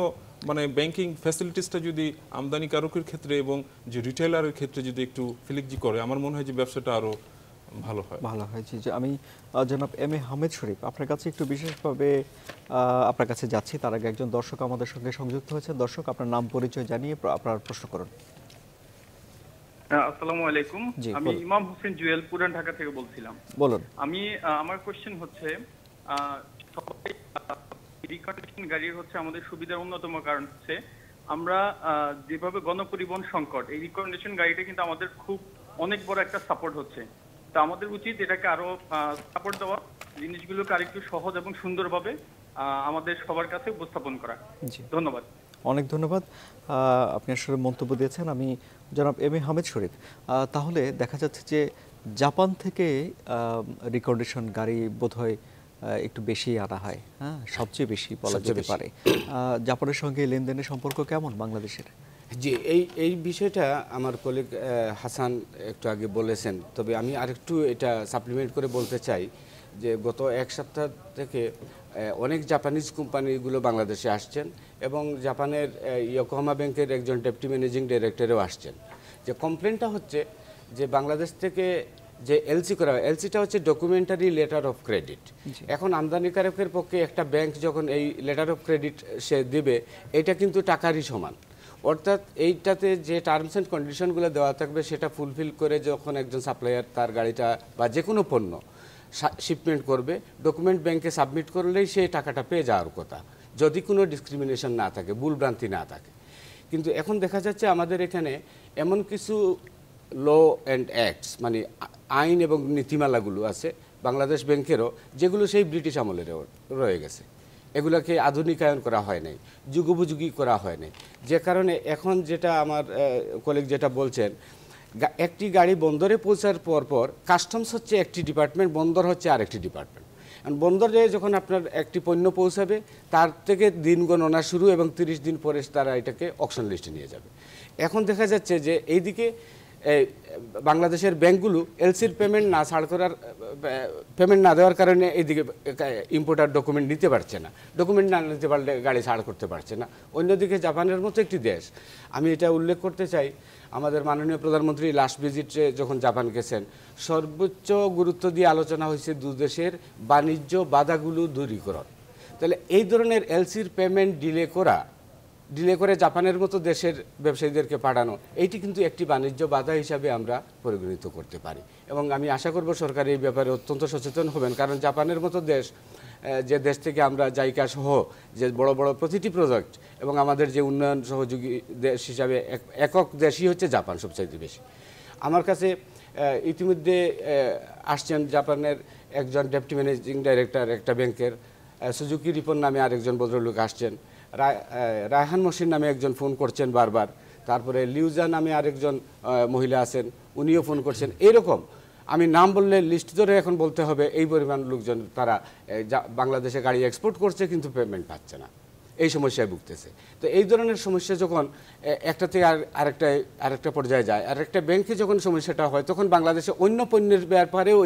মানে ব্যাংকিং ফ্যাসিলিটিসটা যদি আমদানিকারকের ক্ষেত্রে এবং যে রিটেলারের ক্ষেত্রে যদি একটু ফ্লেক্সি করে, আমার মনে হয় যে ব্যবসাটা আরও ভালো হয়। জি যে আমি জনাব এম এ হামেদ শরীফ আপনার কাছে একটু বিশেষভাবে আপনার কাছে যাচ্ছি, তার আগে একজন দর্শক আমাদের সঙ্গে সংযুক্ত হয়েছেন। দর্শক, আপনার নাম পরিচয় জানিয়ে আপনার প্রশ্ন করুন। আসসালামু আলাইকুম, আমি ইমাম হোসেন জুয়েল, পুরান ঢাকা থেকে বলছিলাম। বলুন। আমি আমার কোশ্চেন হচ্ছে, রিকন্ডিশন গাড়ির হচ্ছে আমাদের সুবিধার অন্যতম কারণ হচ্ছে আমরা যেভাবে গণপরিবহন সংকট, এই রিকন্ডিশন গাড়িটা কিন্তু আমাদের খুব অনেক বড় একটা সাপোর্ট হচ্ছে। তো আমাদের উচিত এটাকে আরো সাপোর্ট দেওয়া, জিনিসগুলোকে আরেকটু সহজ এবং সুন্দরভাবে আমাদের সবার কাছে উপস্থাপন করা। ধন্যবাদ। অনেক ধন্যবাদ, আপনি আসলে মন্তব্য দিয়েছেন। আমি জনাব এম এ হামেদ শরীফ, তাহলে দেখা যাচ্ছে যে জাপান থেকে রিকন্ডিশন গাড়ি বোধহয় একটু বেশি আনা হয়, হ্যাঁ, সবচেয়ে বেশি বলা যেতে পারে। জাপানের সঙ্গে লেনদেনের সম্পর্ক কেমন বাংলাদেশের? জি, এই বিষয়টা আমার কলিগ হাসান একটু আগে বলেছেন, তবে আমি আরেকটু এটা সাপ্লিমেন্ট করে বলতে চাই যে গত এক সপ্তাহ থেকে অনেক জাপানিজ কোম্পানিগুলো বাংলাদেশে আসছেন এবং জাপানের ইয়োকোহামা ব্যাংকের একজন ডেপুটি ম্যানেজিং ডাইরেক্টরও আসছেন। যে কমপ্লেনটা হচ্ছে যে বাংলাদেশ থেকে যে এলসি করা হয়, এলসিটা হচ্ছে ডকুমেন্টারি লেটার অফ ক্রেডিট। এখন আমদানিকারকের পক্ষে একটা ব্যাংক যখন এই লেটার অফ ক্রেডিট সে দেবে, এটা কিন্তু টাকারই সমান। অর্থাৎ এইটাতে যে টার্মস অ্যান্ড কন্ডিশনগুলো দেওয়া থাকবে সেটা ফুলফিল করে যখন একজন সাপ্লায়ার তার গাড়িটা বা যে কোনো পণ্য শিপমেন্ট করবে, ডকুমেন্ট ব্যাংকে সাবমিট করলেই সেই টাকাটা পেয়ে যাওয়ার কথা, যদি কোনো ডিসক্রিমিনেশন না থাকে, ভুলভ্রান্তি না থাকে। কিন্তু এখন দেখা যাচ্ছে আমাদের এখানে এমন কিছু ল অ্যান্ড অ্যাক্টস, মানে আইন এবং নীতিমালাগুলো আছে বাংলাদেশ ব্যাংকেরও, যেগুলো সেই ব্রিটিশ আমলের রয়ে গেছে। এগুলোকে আধুনিকায়ন করা হয় নাই, যুগোপযোগী করা হয় নাই। যে কারণে এখন যেটা আমার কলিগ যেটা বলছেন, একটি গাড়ি বন্দরে পৌঁছার পর কাস্টমস হচ্ছে একটি ডিপার্টমেন্ট, বন্দর হচ্ছে আরেকটি ডিপার্টমেন্ট। বন্দরে যখন আপনার একটি পণ্য পৌঁছাবে তার থেকে দিন গণনা শুরু এবং 30 দিন পরে তারা এটাকে অকশন লিস্টে নিয়ে যাবে। এখন দেখা যাচ্ছে যে এইদিকে বাংলাদেশের ব্যাংকগুলো এলসির পেমেন্ট না দেওয়ার কারণে এইদিকে ইম্পোর্টার ডকুমেন্ট নিতে পারছে না, ডকুমেন্ট না নিতে পারলে গাড়ি ছাড় করতে পারছে না। অন্যদিকে জাপানের মতো একটি দেশ, আমি এটা উল্লেখ করতে চাই, আমাদের মাননীয় প্রধানমন্ত্রী লাস্ট ভিজিটে যখন জাপান গেছেন, সর্বোচ্চ গুরুত্ব দিয়ে আলোচনা হয়েছে দুদেশের বাণিজ্য বাধাগুলো দূরীকরণ। তাহলে এই ধরনের এলসির পেমেন্ট ডিলে করে জাপানের মতো দেশের ব্যবসায়ীদেরকে পাঠানো, এইটি কিন্তু একটি বাণিজ্য বাধা হিসাবে আমরা পরিগণিত করতে পারি। এবং আমি আশা করব সরকার এই ব্যাপারে অত্যন্ত সচেতন হবেন, কারণ জাপানের মতো দেশ, যে দেশ থেকে আমরা জাইকা সহ যে বড় বড় প্রতিটি প্রজেক্ট এবং আমাদের যে উন্নয়ন সহযোগী দেশ হিসাবে একক দেশই হচ্ছে জাপান সবচাইতে বেশি। আমার কাছে ইতিমধ্যে আসছেন জাপানের একজন ডেপুটি ম্যানেজিং ডাইরেক্টর একটা ব্যাংকের, সুজুকি রিপন নামে আরেকজন ভদ্রলোক আসছেন, রায়হান মসিন নামে একজন ফোন করছেন বারবার, তারপরে লিউজা নামে আরেকজন মহিলা আছেন, উনিও ফোন করছেন। এইরকম আমি নাম বললে লিস্ট ধরে এখন বলতে হবে, এই পরিমাণ লোকজন তারা বাংলাদেশে গাড়ি এক্সপোর্ট করছে কিন্তু পেমেন্ট পাচ্ছে না, এই সমস্যায় ভুগতেছে। তো এই ধরনের সমস্যা যখন একটা থেকে আরেকটা পর্যায়ে যায়, আর একটা ব্যাংকে যখন সমস্যাটা হয়, তখন বাংলাদেশে অন্য পণ্যের ব্যাপারেও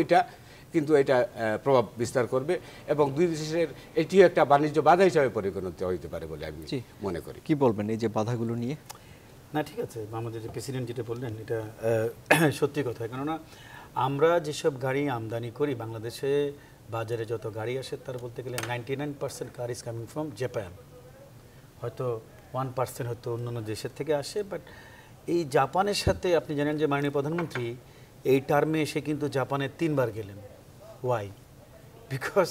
কিন্তু এটা প্রভাব বিস্তার করবে এবং দুই দেশের এটিও একটা বাণিজ্য বাধা হিসাবে পরিগণিত হইতে পারে বলে আমি মনে করি। কি বলবেন এই যে বাধাগুলো নিয়ে? না, ঠিক আছে, আমাদের যে প্রেসিডেন্ট যেটা বললেন এটা সত্যি কথা। কেননা আমরা যেসব গাড়ি আমদানি করি, বাংলাদেশে বাজারে যত গাড়ি আসে তার বলতে গেলে 99% car is coming from Japan. হয়তো 1% হয়তো অন্যান্য দেশের থেকে আসে। বাট এই জাপানের সাথে আপনি জানেন যে মাননীয় প্রধানমন্ত্রী এই টার্মে এসে কিন্তু জাপানে 3 বার গেলেন। ওয়াই? বিকজ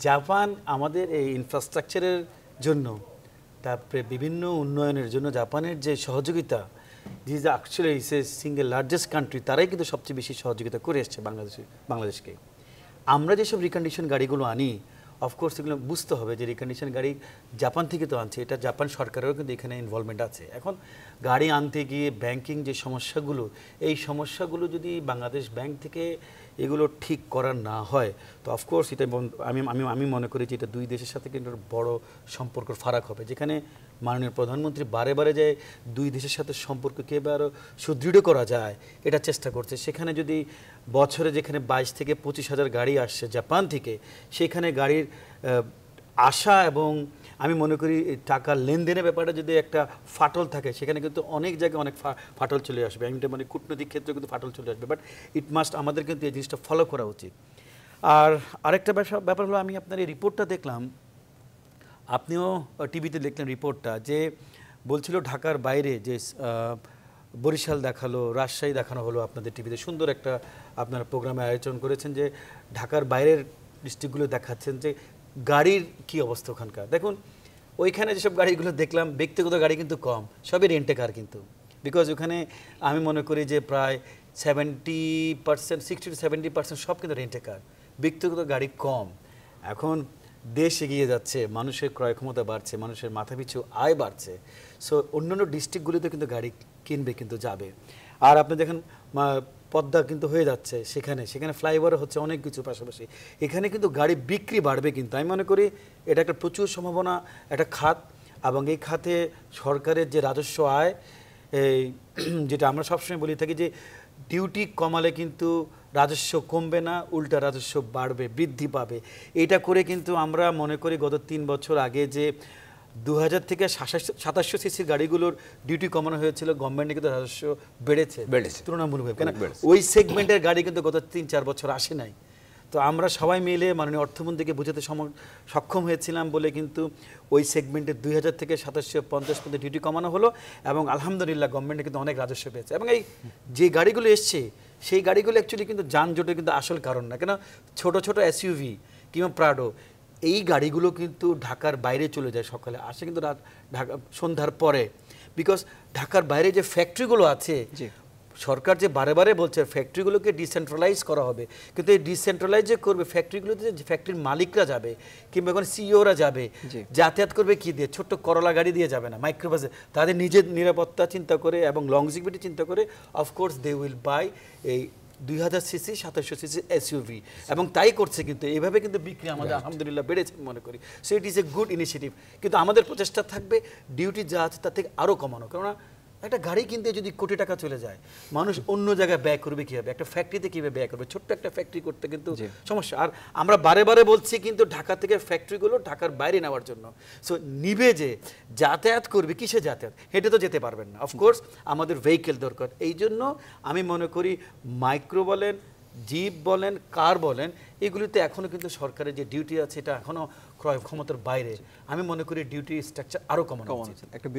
জাপান আমাদের এই ইনফ্রাস্ট্রাকচারের জন্য, তারপরে বিভিন্ন উন্নয়নের জন্য জাপানের যে সহযোগিতা, this actually is a single largest country, তারাই কিন্তু সবচেয়ে বেশি সহযোগিতা করে এসছে বাংলাদেশকে। আমরা যেসব রিকন্ডিশন গাড়িগুলো আনি, অফকোর্স এগুলো বুঝতে হবে যে রিকন্ডিশন গাড়ি জাপান থেকে তো আনছে, এটা জাপান সরকারেরও কিন্তু এখানে ইনভলভমেন্ট আছে। এখন গাড়ি আনতে গিয়ে ব্যাংকিং যে সমস্যাগুলো, এই সমস্যাগুলো যদি বাংলাদেশ ব্যাংক থেকে এগুলো ঠিক করার না হয় তো অফকোর্স এটা আমি মনে করি যে এটা দুই দেশের সাথে কিন্তু বড় সম্পর্ক ফারাক হবে। যেখানে মাননীয় প্রধানমন্ত্রী বারে বারে যে দুই দেশের সাথে সম্পর্ক কীভাবে আরও সুদৃঢ় করা যায় এটা চেষ্টা করছে, সেখানে যদি বছরে যেখানে 22 থেকে 25,000 গাড়ি আসছে জাপান থেকে, সেখানে গাড়ির আশা এবং আমি মনে করি টাকার লেনদেনের ব্যাপারে যদি একটা ফাটল থাকে, সেখানে কিন্তু অনেক জায়গায় অনেক ফাটল চলে আসবে। আমি মানে কূটনৈতিক ক্ষেত্রে কিন্তু ফাটল চলে আসবে, বাট ইট মাস্ট আমাদের কিন্তু এই জিনিসটা ফলো করা উচিত। আর আরেকটা ব্যাপার হলো, আমি আপনার এই রিপোর্টটা দেখলাম, আপনিও টিভিতে দেখলেন রিপোর্টটা, যে বলছিল ঢাকার বাইরে যে বরিশাল দেখালো, রাজশাহী দেখানো হলো আপনাদের টিভিতে, সুন্দর একটা আপনারা প্রোগ্রামে আয়োজন করেছেন যে ঢাকার বাইরের ডিস্ট্রিক্টগুলো দেখাচ্ছেন যে গাড়ির কি অবস্থা ওখানকার। দেখুন ওইখানে যেসব গাড়িগুলো দেখলাম, ব্যক্তিগত গাড়ি কিন্তু কম, সবই রেন্টে কার কিন্তু, বিকজ ওখানে আমি মনে করি যে প্রায় 70%, 60 to 70% সব কিন্তু রেন্টে কার, ব্যক্তিগত গাড়ি কম। এখন দেশ এগিয়ে যাচ্ছে, মানুষের ক্রয় ক্ষমতা বাড়ছে, মানুষের মাথাপিছু আয় বাড়ছে, সো অন্যান্য ডিস্ট্রিক্টগুলিতে কিন্তু গাড়ি কিনবে, কিন্তু যাবে। আর আপনি দেখেন পদ্মা কিন্তু হয়ে যাচ্ছে, সেখানে ফ্লাইওভার হচ্ছে, অনেক কিছু পাশাপাশি এখানে কিন্তু গাড়ি বিক্রি বাড়বে। কিন্তু আমি মনে করি এটা একটা প্রচুর সম্ভাবনা একটা খাত, এবং এই খাতে সরকারের যে রাজস্ব আয়, এই যেটা আমরা সবসময় বলি থাকি যে ডিউটি কমালে কিন্তু রাজস্ব কমবে না, উল্টা রাজস্ব বাড়বে, বৃদ্ধি পাবে। এটা করে কিন্তু আমরা মনে করি গত 3 বছর আগে যে 2000 থেকে 2700 সিসির গাড়িগুলোর ডিউটি কমানো হয়েছিল, গভর্নমেন্টে কিন্তু রাজস্ব বেড়েছে তুলনামূলকভাবে, কেন ওই সেগমেন্টের গাড়ি কিন্তু গত 3-4 বছর আসে নাই। তো আমরা সবাই মিলে মাননীয় অর্থমন্ত্রীকে বোঝাতে সক্ষম হয়েছিলাম বলে কিন্তু ওই সেগমেন্টে 2000 থেকে 2750 পর্যন্ত ডিউটি কমানো হলো, এবং আলহামদুলিল্লাহ গভর্নমেন্টে কিন্তু অনেক রাজস্ব পেয়েছে। এবং এই যে গাড়িগুলো এসছে, সেই গাড়িগুলো অ্যাকচুয়ালি কিন্তু যানজটের কিন্তু আসল কারণ না, কেন ছোট ছোট এসইউভি কিংবা প্রাডো, এই গাড়িগুলো কিন্তু ঢাকার বাইরে চলে যায়, সকালে আসে কিন্তু ঢাকা সন্ধ্যার পরে, বিকজ ঢাকার বাইরে যে ফ্যাক্টরিগুলো আছে, সরকার যে বারে বারে বলছে ফ্যাক্টরিগুলোকে ডিসেন্ট্রালাইজ করা হবে, কিন্তু এই ডিসেন্ট্রালাইজ যে করবে ফ্যাক্টরিগুলোতে, যে ফ্যাক্টরির মালিকরা যাবে কিংবা এখন সিইওরা যাবে, যাতায়াত করবে কি দিয়ে? ছোট্ট করলা গাড়ি দিয়ে যাবে না, মাইক্রোবাসে, তাদের নিজের নিরাপত্তা চিন্তা করে এবং লংজিভিটি চিন্তা করে অফকোর্স দে উইল বাই এই 2000 সিসি 2700 সিসি এসইউভি, এবং তাই করছে। কিন্তু এইভাবে কিন্তু বিক্রি আমাদের আলহামদুলিল্লাহ বেড়েছে মনে করি, so it is a good initiative. কিন্তু আমাদের প্রচেষ্টা থাকবে ডিউটি যা আছে তার থেকে আরও কমানো, কেননা একটা গাড়ি কিনতে যদি কোটি টাকা চলে যায়, মানুষ অন্য জায়গায় ব্যয় করবে কীভাবে, একটা ফ্যাক্টরিতে কীভাবে ব্যয় করবে, ছোট্ট একটা ফ্যাক্টরি করতে কিন্তু সমস্যা। আর আমরা বারে বারে বলছি কিন্তু ঢাকা থেকে ফ্যাক্টরিগুলো ঢাকার বাইরে নেওয়ার জন্য, সো নিবে যে যাতায়াত করবে, কিসে যাতায়াত, হেঁটে তো যেতে পারবেন না, অফকোর্স আমাদের ভেহিকেল দরকার। এই জন্য আমি মনে করি মাইক্রো বলেন, জিপ বলেন, কার বলেন, এগুলিতে এখনও কিন্তু সরকারের যে ডিউটি আছে এটা এখনও ক্রয় ক্ষমতার বাইরে। আমি মনে করি ডিউটি স্ট্রাকচার আরও কমানো উচিত। একটা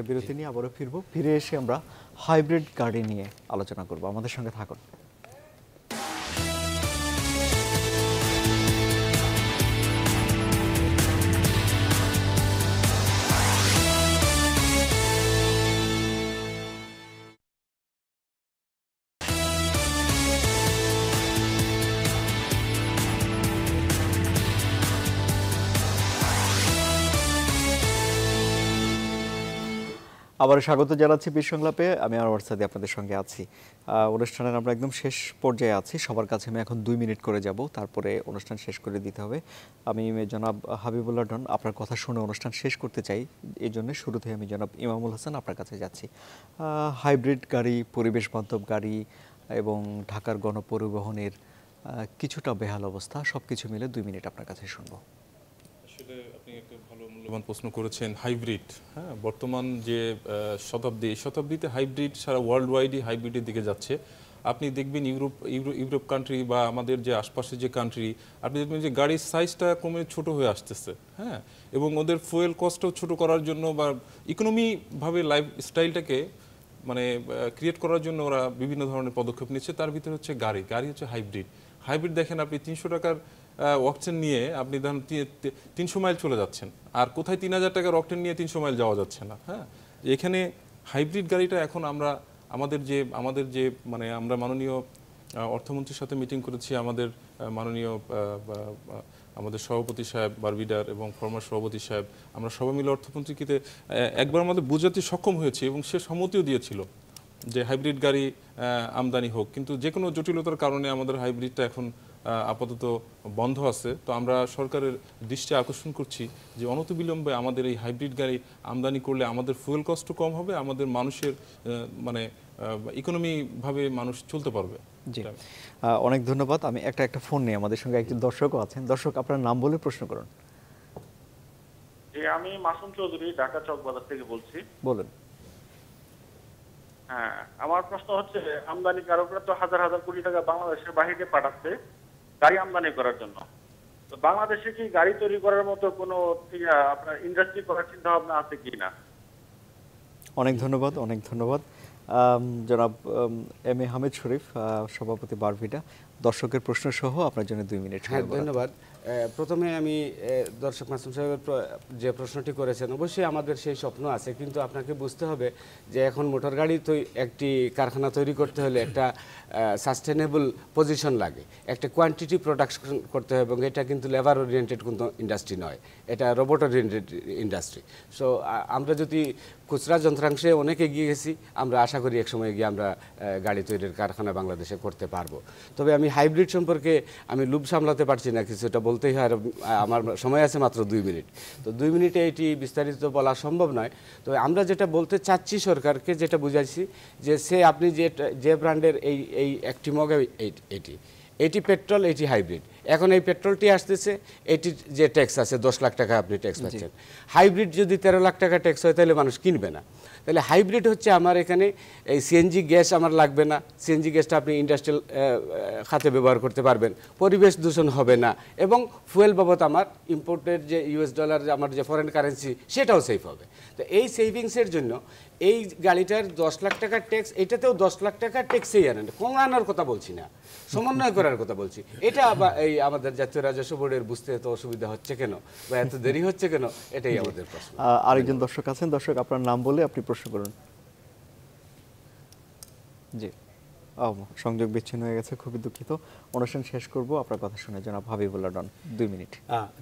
বিরতি নিয়ে আবারও ফিরে এসে আমরা হাইব্রিড গাড়ি নিয়ে আলোচনা করব। আমাদের সঙ্গে থাকুন। আবার স্বাগত জানাচ্ছি বীর সংলাপে। আমি আনোয়ার সাদি আপনাদের সঙ্গে আছি। অনুষ্ঠানের আমরা একদম শেষ পর্যায়ে আছি। সবার কাছে আমি এখন 2 মিনিট করে যাব, তারপরে অনুষ্ঠান শেষ করে দিতে হবে। আমি জনাব হাবিবুল্লাহ ডন আপনার কথা শুনে অনুষ্ঠান শেষ করতে চাই, এই জন্য শুরুতে আমি জনাব ইমামুল হাসান আপনার কাছে যাচ্ছি। হাইব্রিড গাড়ি, পরিবেশ বান্ধব গাড়ি এবং ঢাকার গণপরিবহনের কিছুটা বেহাল অবস্থা, সব কিছু মিলে 2 মিনিট আপনার কাছে শুনবো। আসলে আপনি একটা ভালো মূল্যবান প্রশ্ন করেছেন। হাইব্রিড, হ্যাঁ, বর্তমান যে শতাব্দীতে হাইব্রিড সারা ওয়ার্ল্ড ওয়াইডই হাইব্রিডের দিকে যাচ্ছে। আপনি দেখবেন ইউরোপ কান্ট্রি বা আমাদের যে আশপাশে যে কান্ট্রি, আপনি দেখবেন যে গাড়ির সাইজটা কমে ছোট হয়ে আসতেছে, হ্যাঁ, এবং ওদের ফুয়েল কস্টও ছোট করার জন্য বা ইকোনমিভাবে লাইফ স্টাইলটাকে মানে ক্রিয়েট করার জন্য ওরা বিভিন্ন ধরনের পদক্ষেপ নিচ্ছে। তার ভিতরে হচ্ছে গাড়ি হচ্ছে হাইব্রিড দেখেন আপনি 300 টাকার অকটেন নিয়ে আপনি ধরুন 300 মাইল চলে যাচ্ছেন, আর কোথায় 3000 টাকার অকটেন নিয়ে 300 মাইল যাওয়া যাচ্ছে না। হ্যাঁ, এখানে হাইব্রিড গাড়িটা এখন আমাদের যে মানে আমরা মাননীয় অর্থমন্ত্রীর সাথে মিটিং করেছি, আমাদের মাননীয় আমাদের সভাপতি সাহেব বারবিডার এবং ফরমার সভাপতি সাহেব, আমরা সবাই মিলে অর্থমন্ত্রীকে একবার আমাদের বোঝাতে সক্ষম হয়েছি এবং সে সম্মতিও দিয়েছিল যে হাইব্রিড গাড়ি আমদানি হোক, কিন্তু যে কোনো জটিলতার কারণে আমাদের হাইব্রিডটা এখন আপাতত বন্ধ আছে। তো আমরা সরকারের দৃষ্টি আকর্ষণ করছি যে অনতিবিলম্বে আমাদের এই হাইব্রিড গাড়ি আমদানি করলে আমাদের ফুয়েল কস্টও কম হবে, আমাদের মানুষের মানে ইকোনমিভাবে মানুষ চলতে পারবে। জি, অনেক ধন্যবাদ। আমি একটা ফোন নিয়ে, আমাদের সঙ্গে একজন দর্শকও আছেন। দর্শক, আপনার নাম বলে প্রশ্ন করুন। জি, আমি মাসুম চৌধুরী, ঢাকা চক বাজার থেকে বলছি। বলুন। হ্যাঁ, আমার প্রশ্ন হচ্ছে, আমদানিকারকরা তো হাজার হাজার কোটি টাকা বাংলাদেশের বাহিরে পাঠাচ্ছে গাড়ি আমদানি করার জন্য। তো বাংলাদেশে কি গাড়ি তৈরি করার মতো কোনো আপনার ইন্ডাস্ট্রি করার চিন্তা ভাবনা আছে কি না? অনেক ধন্যবাদ, অনেক ধন্যবাদ। জনাব এম এ হামিদ শরীফ, সভাপতি বারবিডা, দর্শকের প্রশ্ন সহ আপনার জন্য 2 মিনিট। হ্যাঁ, ধন্যবাদ। প্রথমে আমি দর্শক মাসুম সাহেবের যে প্রশ্নটি করেছেন, অবশ্যই আমাদের সেই স্বপ্ন আছে, কিন্তু আপনাকে বুঝতে হবে যে এখন মোটর গাড়ি একটি কারখানা তৈরি করতে হলে একটা সাস্টেনেবল পজিশন লাগে, একটা কোয়ান্টিটি প্রোডাকশন করতে হবে, এবং এটা কিন্তু লেবার ওরিয়েন্টেড কোনো ইন্ডাস্ট্রি নয়, এটা রোবট ওরিয়েন্টেড ইন্ডাস্ট্রি। সো আমরা যদি খুচরা যন্ত্রাংশে অনেক এগিয়ে গেছি, আমরা আশা করি এক সময় গিয়ে আমরা গাড়ি তৈরির কারখানা বাংলাদেশে করতে পারবো। তবে আমি হাইব্রিড সম্পর্কে আমি লুপ সামলাতে পারছি না, কিছুটা বলতেই হয়, আমার সময় আছে মাত্র 2 মিনিট। তো 2 মিনিটে এটি বিস্তারিত বলা সম্ভব নয়। তো আমরা যেটা বলতে চাচ্ছি সরকারকে, যেটা বুঝাইছি, যে আপনি যে ব্র্যান্ডের এই একটি মগে এটি পেট্রোল, এটি হাইব্রিড। এখন এই পেট্রোলটি আসতেছে, এটির যে ট্যাক্স আছে 10 লাখ টাকা আপনি ট্যাক্স পাচ্ছেন। হাইব্রিড যদি 13 লাখ টাকা ট্যাক্স হয়, তাহলে মানুষ কিনবে না। তাহলে হাইব্রিড হচ্ছে আমার এখানে এই সিএনজি গ্যাস আমার লাগবে না, সিএনজি গ্যাসটা আপনি ইন্ডাস্ট্রিয়াল খাতে ব্যবহার করতে পারবেন, পরিবেশ দূষণ হবে না, এবং ফুয়েল বাবদ আমার ইম্পোর্টের যে US ডলার, আমার যে ফরেন কারেন্সি, সেটাও সেফ হবে। তো এই সেভিংসের জন্য এই গাড়িটার 10 লাখ টাকার ট্যাক্স, এটাতেও 10 লাখ টাকার ট্যাক্সেই আনেন, কম আনার কথা বলছি না, সমন্বয় করার কথা বলছি। এটা এই আমাদের জাতীয় রাজস্ব বোর্ডের বুঝতে এত অসুবিধা হচ্ছে কেন, বা এত দেরি হচ্ছে কেন, এটাই আমাদের প্রশ্ন। আরেকজন দর্শক আছেন। দর্শক, আপনার নাম বলে আপনি প্রশ্ন করুন। জি, সংযোগ বিচ্ছিন্ন হয়ে গেছে, খুবই দুঃখিত। অনুষ্ঠান শেষ করব, আপনার কথা শুনে জনাব হাবিবুল্লাহ ডন, 2 মিনিট।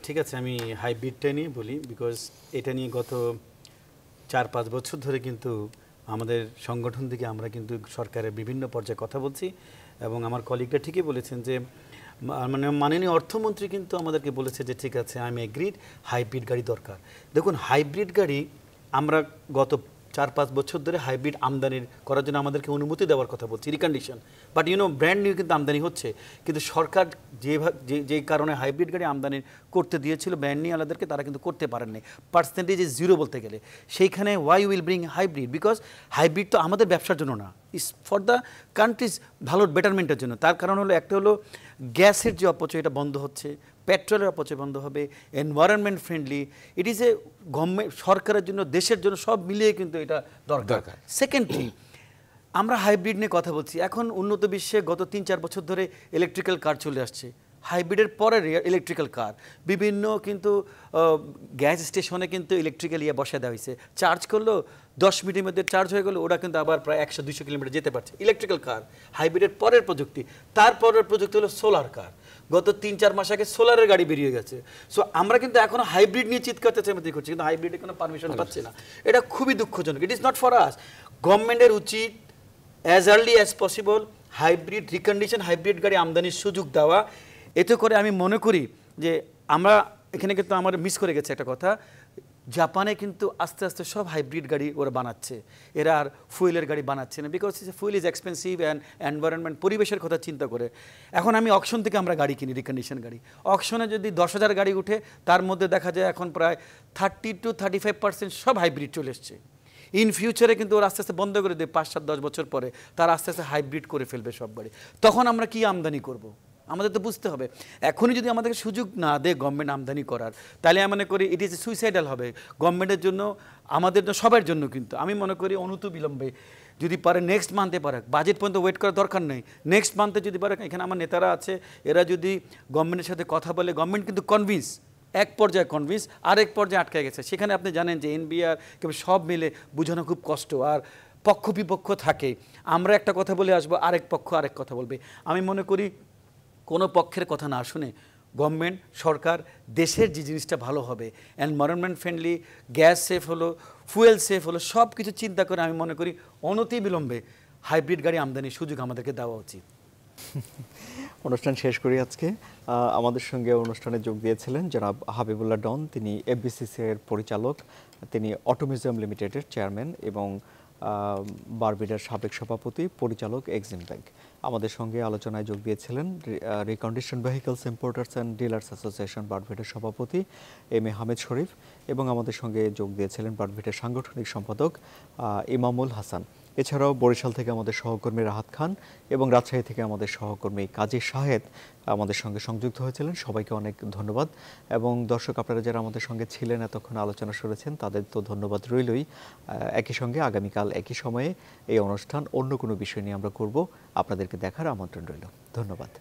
ঠিক আছে, আমি হাইব্রিডটা নিয়ে বলি, বিকজ এটা নিয়ে গত 4-5 বছর ধরে কিন্তু আমাদের সংগঠন থেকে আমরা কিন্তু সরকারের বিভিন্ন পর্যায়ে কথা বলছি, এবং আমার কলিগরা ঠিকই বলেছেন যে মাননীয় অর্থমন্ত্রী কিন্তু আমাদেরকে বলেছে যে ঠিক আছে, আই এম এগ্রিড, হাইব্রিড গাড়ি দরকার। দেখুন, হাইব্রিড গাড়ি আমরা গত 4-5 বছর ধরে হাইব্রিড আমদানির করার জন্য আমাদেরকে অনুমতি দেওয়ার কথা বলছি, রিকন্ডিশন, বাট ব্র্যান্ড নিউ কিন্তু আমদানি হচ্ছে। কিন্তু সরকার যে কারণে হাইব্রিড গাড়ি আমদানি করতে দিয়েছিল ব্র্যান্ড নিউ আলাদাদেরকে, তারা কিন্তু করতে পারেননি, পার্সেন্টেজ ইজ 0 বলতে গেলে। সেইখানে why will bring hybrid, because hybrid তো আমাদের ব্যবসার জন্য না, ইস ফর দ্য কান্ট্রিজ ভালো বেটারমেন্টের জন্য। তার কারণ হলো, একটা হলো গ্যাসের যে অপচয়, এটা বন্ধ হচ্ছে, পেট্রোলের অপচয় বন্ধ হবে, environment friendly, it is a government, সরকারের জন্য, দেশের জন্য, সব মিলিয়ে কিন্তু এটা দরকার। সেকেন্ডলি, আমরা হাইব্রিড নিয়ে কথা বলছি, এখন উন্নত বিশ্বে গত 3-4 বছর ধরে ইলেকট্রিক্যাল কার চলে আসছে, হাইব্রিডের পরে ইলেকট্রিক্যাল কার, বিভিন্ন কিন্তু গ্যাস স্টেশনে কিন্তু ইলেকট্রিক্যাল বসে দেওয়া হয়েছে, চার্জ করলো 10 মিনিটের মধ্যে চার্জ হয়ে গেলো, ওরা কিন্তু আবার প্রায় 100-200 কিলোমিটার যেতে পারছে, ইলেকট্রিক্যাল কার। হাইব্রিডের পরের প্রযুক্তি, তারপরের প্রযুক্তি হলো সোলার কার। গত 3-4 মাস আগে সোলারের গাড়ি বেরিয়ে গেছে। সো আমরা কিন্তু এখনো হাইব্রিড নিয়ে চিৎকার চেঁচামেচি করছি, কিন্তু হাইব্রিডের কোনো পারমিশন পাচ্ছে না। এটা খুবই দুঃখজনক। It is not for us. গভর্নমেন্টের উচিত as early as possible hybrid recondition, hybrid গাড়ি আমদানির সুযোগ দেওয়া। এতে করে আমি মনে করি যে আমরা এখানে কিন্তু আমার মিস করে গেছে একটা কথা, জাপানে কিন্তু আস্তে আস্তে সব হাইব্রিড গাড়ি ওরা বানাচ্ছে, এরা আর ফুয়েলের গাড়ি বানাচ্ছে না, because fuel is expensive and environment, পরিবেশের কথা চিন্তা করে। এখন আমি অকশন থেকে আমরা গাড়ি কিনি, রিকন্ডিশন গাড়ি, অকশনে যদি 10,000 গাড়ি উঠে, তার মধ্যে দেখা যায় এখন প্রায় 30-35% সব হাইব্রিড চলে এসছে। ইন ফিউচারে কিন্তু ওরা আস্তে আস্তে বন্ধ করে দেবে, 5-7-10 বছর পরে তারা আস্তে আস্তে হাইব্রিড করে ফেলবে সব গাড়ি। তখন আমরা কি আমদানি করব? আমাদের তো বুঝতে হবে, এখনই যদি আমাদেরকে সুযোগ না দেয় গভর্নমেন্ট আমদানি করার, তাহলে আমি মনে করি ইট ইজ সুইসাইডাল হবে গভর্নমেন্টের জন্য, আমাদের জন্য, সবার জন্য। কিন্তু আমি মনে করি বিলম্বে যদি পারে নেক্সট মান্থে পারে, বাজেট পর্যন্ত ওয়েট করার দরকার নেই, নেক্সট মান্থে যদি পারে, এখানে আমার নেতারা আছে, এরা যদি গভর্নমেন্টের সাথে কথা বলে, গভর্নমেন্ট কিন্তু কনভিন্স, এক পর্যায়ে কনভিন্স, আরেক পর্যায়ে আটকে গেছে। সেখানে আপনি জানেন যে এনবিআর কেবল সব মিলে বোঝানো খুব কষ্ট, আর পক্ষ বিপক্ষ থাকে, আমরা একটা কথা বলে আসবো, আরেক পক্ষ আরেক কথা বলবে। আমি মনে করি কোনো পক্ষের কথা না শুনে গভর্নমেন্ট সরকার দেশের যে জিনিসটা ভালো হবে, এনভায়রনমেন্ট ফ্রেন্ডলি, গ্যাস সেফ হলো, ফুয়েল সেফ হলো, সব কিছু চিন্তা করে আমি মনে করি অনতিবিলম্বে হাইব্রিড গাড়ি আমদানির সুযোগ আমাদেরকে দেওয়া উচিত। অনুষ্ঠান শেষ করি আজকে। আমাদের সঙ্গে অনুষ্ঠানে যোগ দিয়েছিলেন জনাব হাবিবুল্লাহ ডন, তিনি এফবিসিসি এর পরিচালক, তিনি অটো মিউজিয়াম লিমিটেডের চেয়ারম্যান এবং বারবিডার সাবেক সভাপতি, পরিচালক, এক্সিম ব্যাংক। আমাদের সঙ্গে আলোচনায় যোগ দিয়েছিলেন recondition vehicles importers and dealers association বারবিডার সভাপতি এম এ হামিদ শরীফ এবং আমাদের সঙ্গে যোগ দিয়েছিলেন বারবিডার সাংগঠনিক সম্পাদক ইমামুল হাসান। এছাড়াও বরিশাল থেকে আমাদের সহকর্মী রাহাত খান এবং রাজশাহী থেকে আমাদের সহকর্মী কাজী শাহেদ আমাদের সঙ্গে সংযুক্ত হয়েছিলেন। সবাইকে অনেক ধন্যবাদ। এবং দর্শক, আপনারা যারা আমাদের সঙ্গে ছিলেন, এতক্ষণ আলোচনা শুনেছেন, তাদের তো ধন্যবাদ রইলই। একই সঙ্গে আগামীকাল একই সময়ে এই অনুষ্ঠান অন্য কোনো বিষয় নিয়ে আমরা করব। আপনাদেরকে দেখার আমন্ত্রণ রইল। ধন্যবাদ।